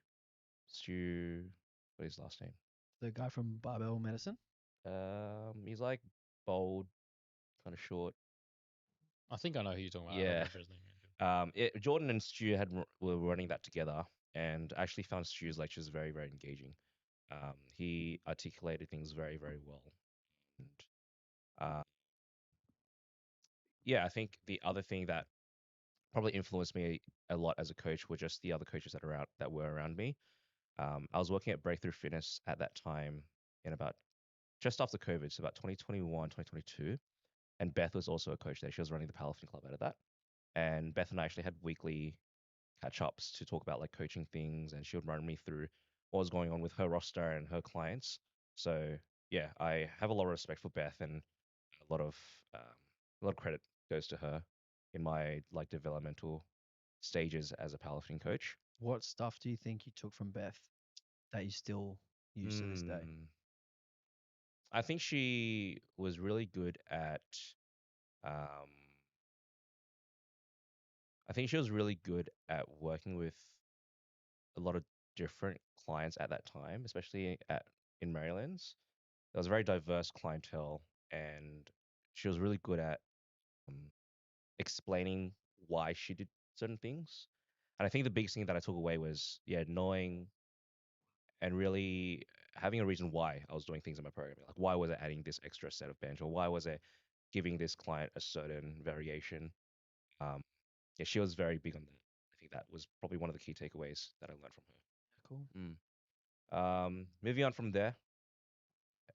Stu, what is his last name? The guy from Barbell Medicine. He's like bold, kind of short. I think I know who you're talking about. I don't Yeah. remember his name. Jordan and Stu were running that together, and I actually found Stu's lectures very, very engaging. He articulated things very, very well. And uh, yeah, I think the other thing that probably influenced me a lot as a coach were just the other coaches that were around me. I was working at Breakthrough Fitness at that time in about just after COVID, so about 2021, 2022. And Beth was also a coach there. She was running the powerlifting club out of that. And Beth and I actually had weekly catch ups to talk about like coaching things, and she would run me through what was going on with her roster and her clients. So yeah, I have a lot of respect for Beth, and a lot of um, a lot of credit goes to her in my like developmental stages as a powerlifting coach. What stuff do you think you took from Beth that you still use to this day? I think she was really good at. Um, I think she was really good at working with a lot of different clients at that time, especially in Maryland's. There was a very diverse clientele, and she was really good at um, explaining why she did certain things. And I think the biggest thing that I took away was, yeah, knowing and really having a reason why I was doing things in my programming. Like, why was I adding this extra set of bench, or why was I giving this client a certain variation? Um, yeah, she was very big on that. I think that was probably one of the key takeaways that I learned from Cool. her. Moving on from there,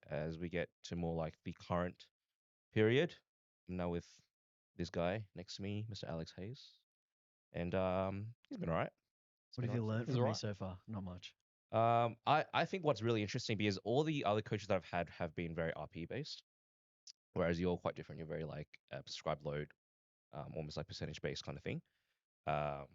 as we get to more like the current period. I'm now with this guy next to me, Mr. Alex Hayes, and he's been all right. What have you learned He's from me alright. so far? Not much. I think what's really interesting because all the other coaches that I've had have been very RP based, whereas you're quite different. You're very like prescribed load, almost like percentage based kind of thing. Um,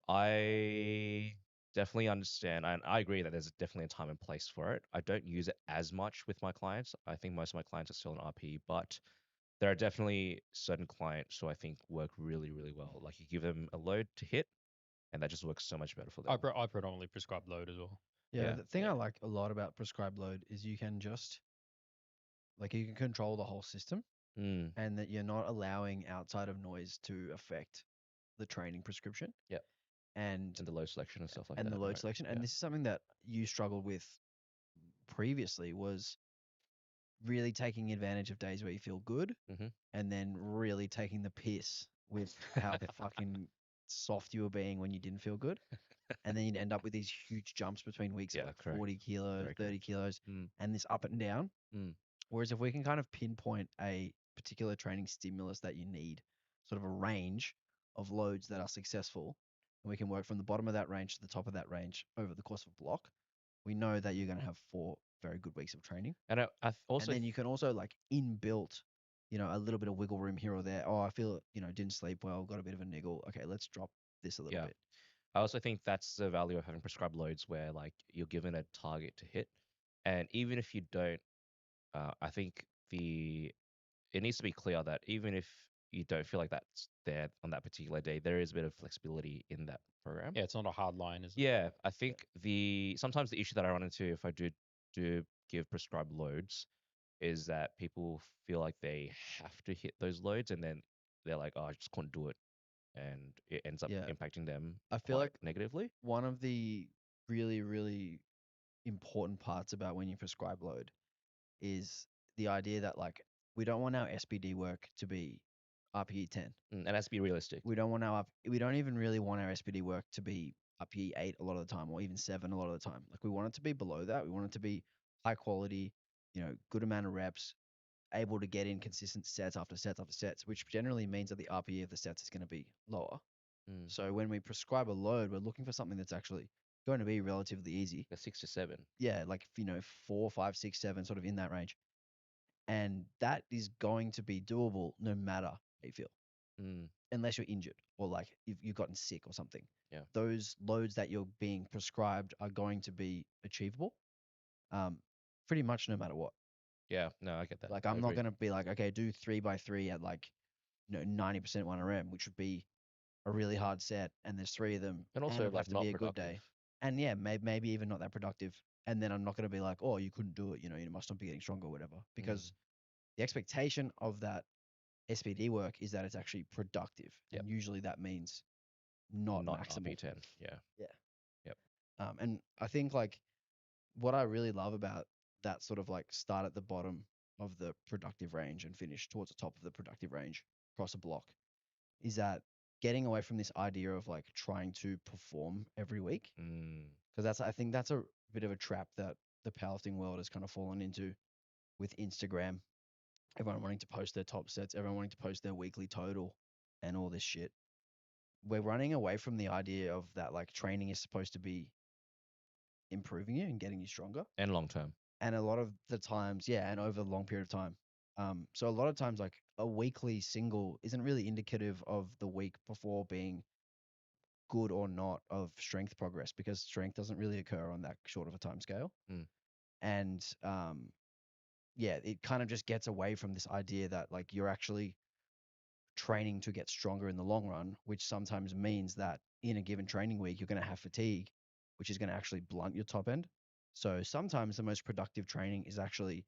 I definitely understand, and I agree that there's definitely a time and place for it. I don't use it as much with my clients. I think most of my clients are still in RP, but there are definitely certain clients who I think work really, really well. Like you give them a load to hit, and that just works so much better for them. I predominantly prescribe load as well. Yeah, Yeah, the thing yeah. I like a lot about prescribed load is you can just you can control the whole system Mm, and that you're not allowing outside of noise to affect the training prescription yeah. and And the load selection and stuff like the that, load right? selection. Yeah. And this is something that you struggled with previously was really taking advantage of days where you feel good Mm-hmm. and then really taking the piss with how fucking soft you were being when you didn't feel good. And then you'd end up with these huge jumps between weeks of Yeah, like correct. 40 kilos, Very 30 correct. kilos, Mm, and this up and down. mm. Whereas if we can kind of pinpoint a particular training stimulus that you need, sort of a range of loads that are successful, and we can work from the bottom of that range to the top of that range over the course of a block, we know that you're going to have 4 very good weeks of training. And I And also then you can also like inbuilt, a little bit of wiggle room here or there. Oh, I feel, didn't sleep well, got a bit of a niggle. Okay, let's drop this a little yeah, bit. I also think that's the value of having prescribed loads where like you're given a target to hit, and even if you don't, I think the it needs to be clear that even if you don't feel like that's there on that particular day, there is a bit of flexibility in that program. Yeah, it's not a hard line, is it? Yeah, I think the sometimes the issue that I run into if I do give prescribed loads is that people feel like they have to hit those loads, and then they're like, oh, I just couldn't do it, and it ends up Yeah. impacting them I feel quite like negatively. one of the really, really important parts about when you prescribe load is the idea that like we don't want our SPD work to be RPE 10. And it has to be realistic. We don't even really want our SPD work to be RPE 8 a lot of the time, or even 7 a lot of the time. Like we want it to be below that. We want it to be high quality, good amount of reps, able to get in consistent sets after sets after sets, which generally means that the RPE of the sets is going to be lower. Mm. So when we prescribe a load, we're looking for something that's actually going to be relatively easy. Like 6 to 7. Yeah, like 4, 5, 6, 7, sort of in that range, and that is going to be doable no matter how you feel, Mm. unless you're injured or like you've gotten sick or something. Yeah. Those loads that you're being prescribed are going to be achievable, pretty much no matter what. Yeah, no, I get that. Like I I'm not agree. going to be like, okay, do 3x3 at like 90% 1RM, which would be a really hard set, and there's 3 of them, And and it also would have like to not be a good productive. day. And yeah, maybe even not that productive. And then I'm not going to be like, oh, you couldn't do it. You must not be getting stronger or whatever. Because the expectation of that SPD work is that it's actually productive. Yep. And usually that means not Not maximal. RP10. Yeah. Yeah. Yep. And I think like what I really love about that sort of like start at the bottom of the productive range and finish towards the top of the productive range across a block is that getting away from this idea of like trying to perform every week, Mm. because I think that's a bit of a trap that the powerlifting world has kind of fallen into with Instagram. Everyone wanting to post their top sets, everyone wanting to post their weekly total and all this shit. We're running away from the idea of that like training is supposed to be improving you and getting you stronger. And long term. And a lot of the times, yeah, and over a long period of time. So a lot of times like a weekly single isn't really indicative of the week before being good or not of strength progress, because strength doesn't really occur on that short of a time scale. Mm. And yeah, it kind of just gets away from this idea that like you're actually training to get stronger in the long run, which sometimes means that in a given training week, you're going to have fatigue, which is going to actually blunt your top end. So sometimes the most productive training is actually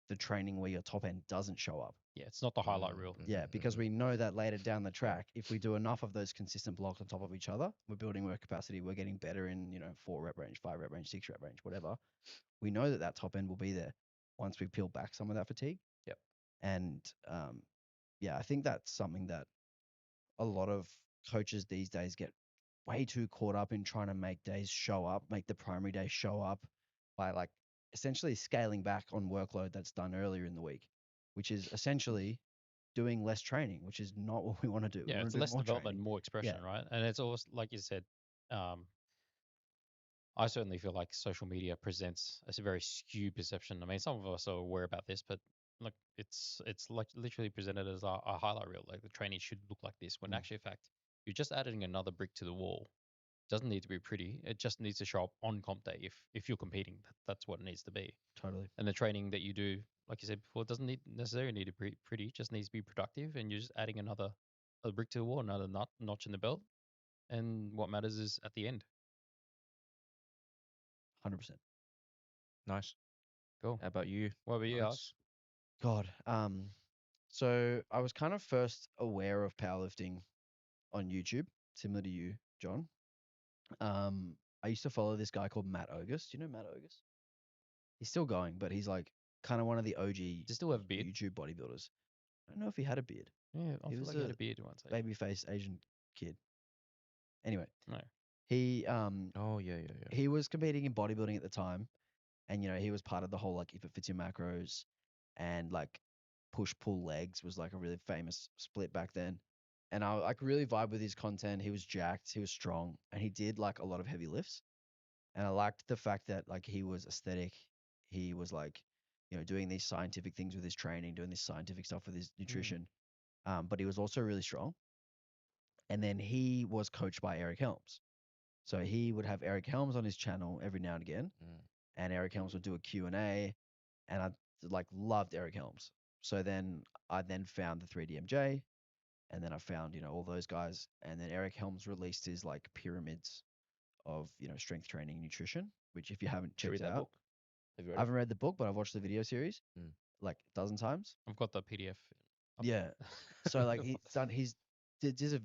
the training where your top end doesn't show up. Yeah, it's not the highlight reel. Yeah, because we know that later down the track, if we do enough of those consistent blocks on top of each other, we're building work capacity, we're getting better in, 4 rep range, 5 rep range, 6 rep range, whatever. We know that that top end will be there once we peel back some of that fatigue. Yep. And yeah, I think that's something that a lot of coaches these days get way too caught up in trying to make days show up, make the primary day show up by like essentially scaling back on workload that's done earlier in the week, which is essentially doing less training, which is not what we want to do. We Yeah, want it's to do less more development, training. more expression, right? And it's also like you said, um, I certainly feel like social media presents a very skewed perception. I mean, some of us are aware about this, but like it's like literally presented as a highlight reel. Like the training should look like this, when Mm. actually, in fact, you're just adding another brick to the wall. Doesn't need to be pretty. It just needs to show up on comp day. If you're competing, that's what it needs to be. Totally. And the training that you do, like you said before, doesn't necessarily need to be pretty. It just needs to be productive, and you're just adding another brick to the wall, another notch in the belt. And what matters is at the end. 100%. Nice. Cool. How about you? What about you, Alex? God. So I was kind of first aware of powerlifting on YouTube, similar to you, John. I used to follow this guy called Matt Ogus. Do you know Matt Ogus? He's still going, but he's like kind of one of the OG Does he still have a beard? YouTube bodybuilders. I don't know if he had a beard. Yeah, I He feel was like he had a a beard once. baby-faced Asian kid. Anyway, No. he Oh yeah. he was competing in bodybuilding at the time, and he was part of the whole like if it fits your macros, and like push pull legs was like a really famous split back then. And I like really vibe with his content. He was jacked, he was strong, and he did like a lot of heavy lifts. And I liked the fact that like he was aesthetic. He was like, doing these scientific things with his training, doing this scientific stuff with his nutrition. But he was also really strong. And then he was coached by Eric Helms. So he would have Eric Helms on his channel every now and again, Mm. and Eric Helms would do a Q&A, and I like loved Eric Helms. So then I found the 3DMJ, and then I found, all those guys, and then Eric Helms released his like pyramids of, strength training and nutrition, which if you haven't Should read checked that out, book. Have you I read it? haven't read the book, but I've watched the video series Mm. like a dozen times. I've got the PDF. Yeah. So like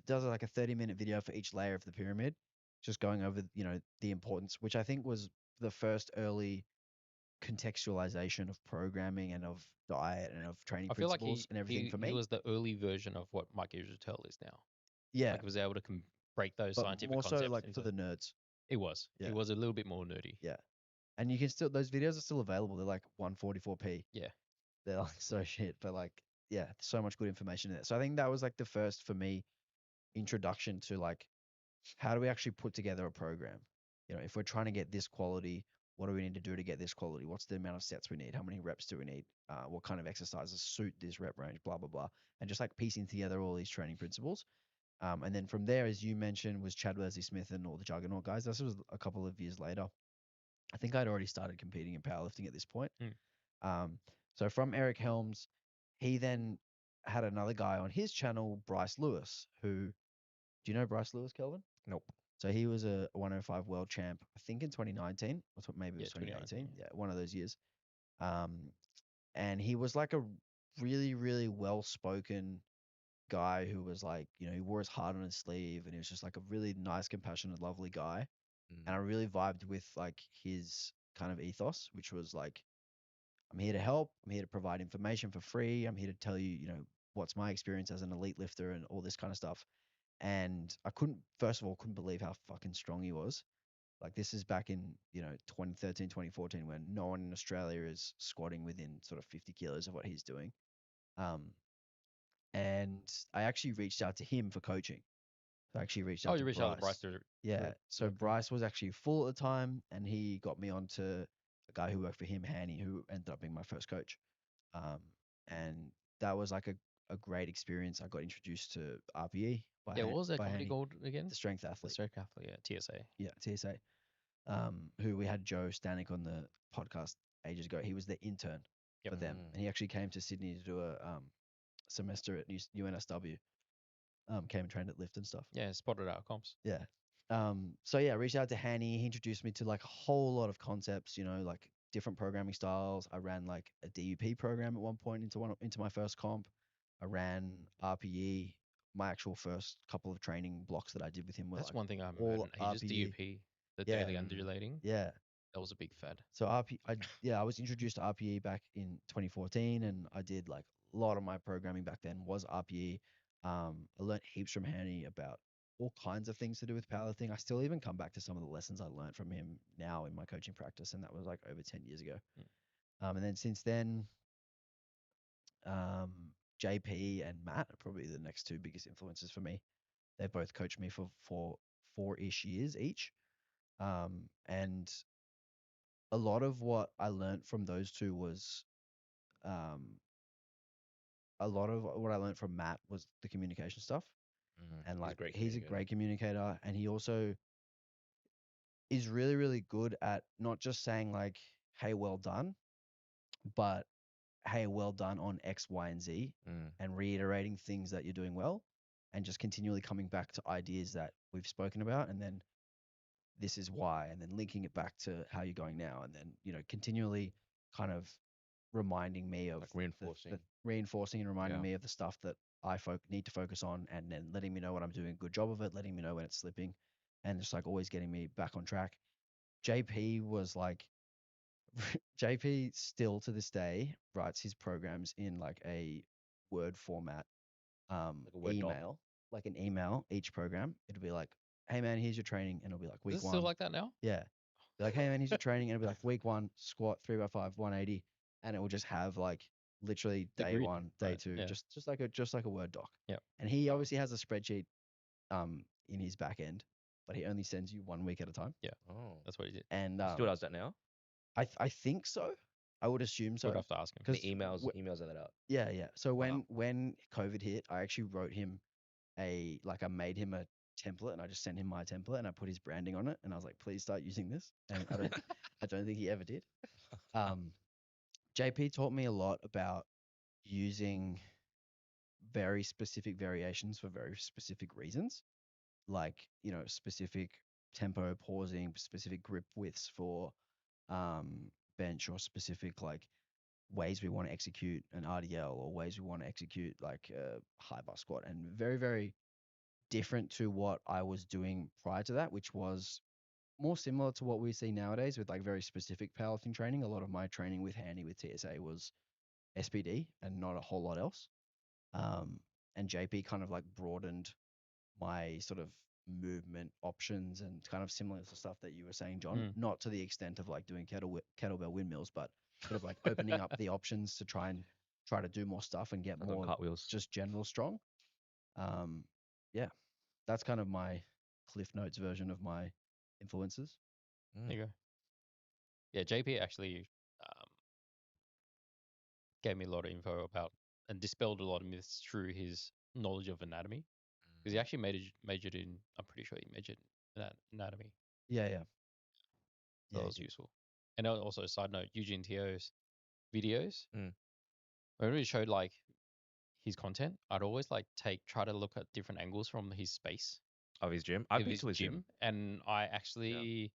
does like a 30-minute video for each layer of the pyramid, just going over, the importance, which I think was the first early contextualization of programming and of diet and of training I feel like principles and everything for he me. was the early version of what Mike Israetel is now. Yeah, Like he was able to break those but scientific more so concepts like for into. the nerds. It was. Yeah, It was a little bit more nerdy. yeah. And you can still those videos are still available. They're like 144p. Yeah. They're like so shit, but like yeah, so much good information in it. So I think that was like the first for me introduction to like how do we actually put together a program? If we're trying to get this quality, what do we need to do to get this quality? What's the amount of sets we need? How many reps do we need? What kind of exercises suit this rep range? Blah blah blah, and just like piecing together all these training principles. And then from there, as you mentioned, was Chad Wesley Smith and all the Juggernaut guys. This was a couple of years later. I think I'd already started competing in powerlifting at this point. Mm. Um, so from Eric Helms, he then had another guy on his channel, Bryce Lewis, who do you know Bryce Lewis, Kelvin? Nope. So he was a 105 world champ, I think in 2019, or maybe it was 2018. 2019. Yeah, one of those years. Um, and he was like a really, really well spoken guy who was like, he wore his heart on his sleeve and he was just like a really nice, compassionate, lovely guy. And I really vibed with like his kind of ethos, which was like, I'm here to help. I'm here to provide information for free. I'm here to tell you, what's my experience as an elite lifter and all this kind of stuff. And I first of all, couldn't believe how fucking strong he was. Like this is back in, 2013, 2014, when no one in Australia is squatting within sort of 50 kilos of what he's doing. Um, and I actually reached out to him for coaching. So I actually reached Oh, out you to reached out to Bryce Bryce. Yeah. So Bryce was actually full at the time and he got me onto a guy who worked for him, Hanny, who ended up being my first coach. Um, and that was like a great experience. I got introduced to RPE Yeah, what was that by company Hanny, called again? the strength The athlete. Strength Athlete, yeah, TSA. Yeah, TSA. Who we had Joe Stanek on the podcast ages ago. He was the intern Yep. for them, and he actually came to Sydney to do a semester at UNSW. Came and trained at Lift and stuff. Yeah, spotted our comps. Yeah. So yeah, reached out to Hanny. He introduced me to like a whole lot of concepts, like different programming styles. I ran like a DUP program at one point into my first comp. I ran RPE. My actual first couple of training blocks that I did with him were That's like one thing I haven't heard all in ages. RPE. DUP, the Yeah. daily undulating. Yeah. That was a big fad. So I was introduced to RPE back in 2014, and I did like a lot of my programming back then was RPE. I learned heaps from Hanny about all kinds of things to do with powerlifting. I still even come back to some of the lessons I learned from him now in my coaching practice, and that was like over 10 years ago. And then since then, um, JP and Matt are probably the next two biggest influences for me. They both coached me for 4-ish years each. And a lot of what I learned from those two was um, a lot of what I learned from Matt was the communication stuff. And He's a like great he's a communicator. great communicator, and he also is really, really good at not just saying like, "Hey, well done," but "Hey, well done on X, Y, and Z," and reiterating things that you're doing well, and just continually coming back to ideas that we've spoken about, and then this is why, and then linking it back to how you're going now, and then continually kind of reminding me of Like reinforcing. reinforcing and reminding Yeah. me of the stuff that I need to focus on, and then letting me know when I'm doing a good job of it, letting me know when it's slipping, and just like always getting me back on track. JP was like, JP still to this day writes his programs in like a Word format, Like a Word doc. email, like an email each program. It'll be like, hey man, here's your training, and it'll be like Is week it still one. like that now? Yeah. Be like, hey man, here's your training, and it'll be like week one, squat 3x5, 180, and it will just have like literally The day grid, one, day right, two, yeah. just like a Word doc. Yeah. And he obviously has a spreadsheet in his back end, but he only sends you 1 week at a time. Yeah, Oh. that's what he did. And He still does that now? I think so. I would assume so. We'd have to ask him. The 'Cause emails that out. yeah, yeah. So Wow. when COVID hit, I actually wrote him I made him a template and I just sent him my template and I put his branding on it and I was like, please start using this. And I don't think he ever did. JP taught me a lot about using very specific variations for very specific reasons, like specific tempo pausing, specific grip widths for bench, or specific like ways we want to execute an RDL or ways we want to execute like a high bar squat, and very, very different to what I was doing prior to that, which was more similar to what we see nowadays with like very specific powerlifting training. A lot of my training with Handy with TSA was SPD and not a whole lot else. And JP kind of like broadened my sort of movement options and kind of similar to stuff that you were saying, John. Not to the extent of like doing kettlebell windmills, but sort of like opening up the options to try to do more stuff and get Like on more cartwheels. just general strong. Yeah, that's kind of my Cliff Notes version of my influences. There you go. Yeah, JP actually gave me a lot of info about and dispelled a lot of myths through his knowledge of anatomy. Because he actually majored in, I'm pretty sure he majored in anatomy. Yeah, yeah. So that was useful. And also, a side note, Eugene Teo's videos, whenever he showed like his content, I'd always like try to look at different angles from his space Of his gym. I've of been his to his gym. and I actually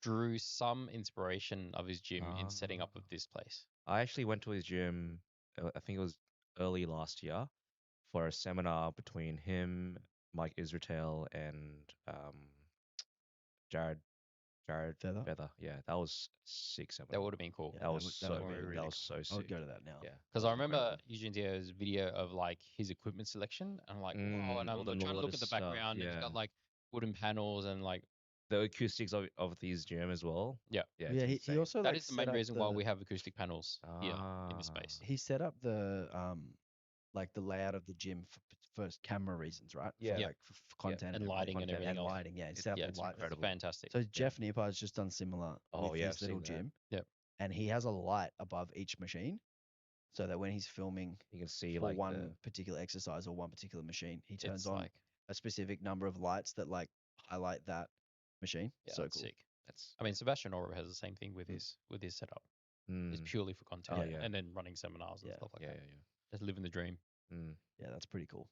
drew some inspiration of his gym in setting up of this place. I actually went to his gym, I think it was early last year, for a seminar between him, Mike Israel, and Jared Feather. Feather. Yeah, that was sick That seminar. would have been cool. Yeah, That was that so would be good. really That cool. was so I would sick. go to that now. Yeah, Because that I was remember incredible. Eugene Teo's video of like his equipment selection, and I'm like, wow, and all I'm the trying to look at Nautilus the stuff, background, and he's yeah. got like wooden panels and like, The acoustics of his gym as well. yeah, Yeah, Yeah, it's he insane. also that like is the set main up reason why we have acoustic panels here in this Ah. space. he set up the like the layout of the gym for camera reasons, right? Yeah. Yeah. Like for content And and lighting and everything. everything And else. lighting, yeah. He It- set up Yeah, the it's lights. incredible. Fantastic. So Jeff Nearpar's just done similar Oh, with yeah, his I've little seen that. gym. Yep. And he has a light above each machine, so that when he's filming You can see for like one particular exercise or one particular machine, he turns It's on like, a specific number of lights that like highlight that machine. yeah, So that's cool. sick. that's I mean, Sebastian Oro has the same thing with his setup. It's purely for content, Oh, yeah. and then running seminars and Yeah. stuff like yeah, that. yeah, Just living the dream. yeah. Yeah, that's pretty cool.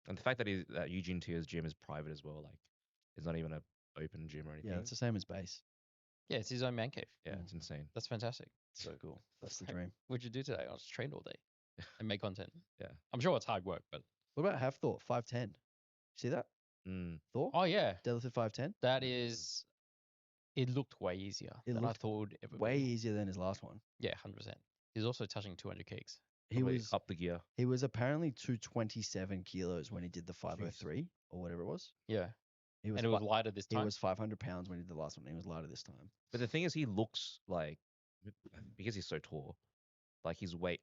And the fact that Eugene Tio's gym is private as well, like it's not even an open gym or anything. Yeah, it's the same as base. Yeah, it's his own man cave. Yeah, it's insane. That's fantastic. So cool. That's the Great. dream. What'd you do today? I was trained all day and make content. Yeah. I'm sure it's hard work, but What about Have Thought 510? See that? Thought? oh yeah, Deadlifted 510? that is. It looked way easier It than I looked thought it would ever Way be. easier than his last one. Yeah, 100%. He's also touching 200 kgs. He Probably was up the gear. he was apparently 227 kilos when he did the 503 or whatever it was. Yeah, He was and it was fi- lighter this he time. was 500 pounds when he did the last one. He was lighter this time. But the thing is, he looks like because he's so tall, like his weight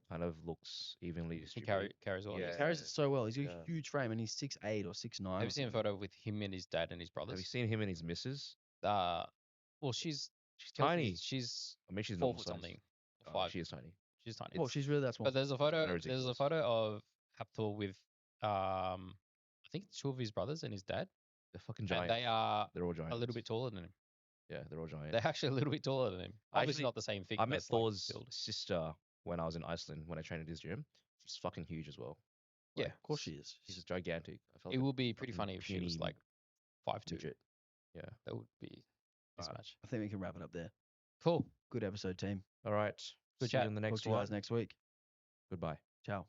kind of looks evenly He distributed. carries well. He Yeah. carries it so well. He's got Yeah. a huge frame and he's 6'8" or 6'9". Have you seen a photo with him and his dad and his Have you brothers? seen him and his missus? Well, she's tiny. She's I mean, she's 4 normal foot size. something. Oh, 5. she is tiny. She's tiny. Well, she's really that small. But there's a photo. Kinda There's a ridiculous. photo of Haptor with I think it's 2 of his brothers and his dad, They're fucking and giants. they are They're all a giants. little bit taller than him. Yeah, they're all giants. They're actually a little bit taller than him. Obviously Actually, not the same thing. I but met it's like Thor's build. sister when I was in Iceland when I trained at his gym. She's fucking huge as well. Yeah, Like, Of course she is. She's gigantic. I felt it like would be pretty fucking funny if she was puny like 5'2". midget. Yeah. That would be Alright. mismatch. I think we can wrap it up there. Good Good episode, team. All right. Good See you chat. in the Talk next to you guys one. next week. Goodbye. Ciao.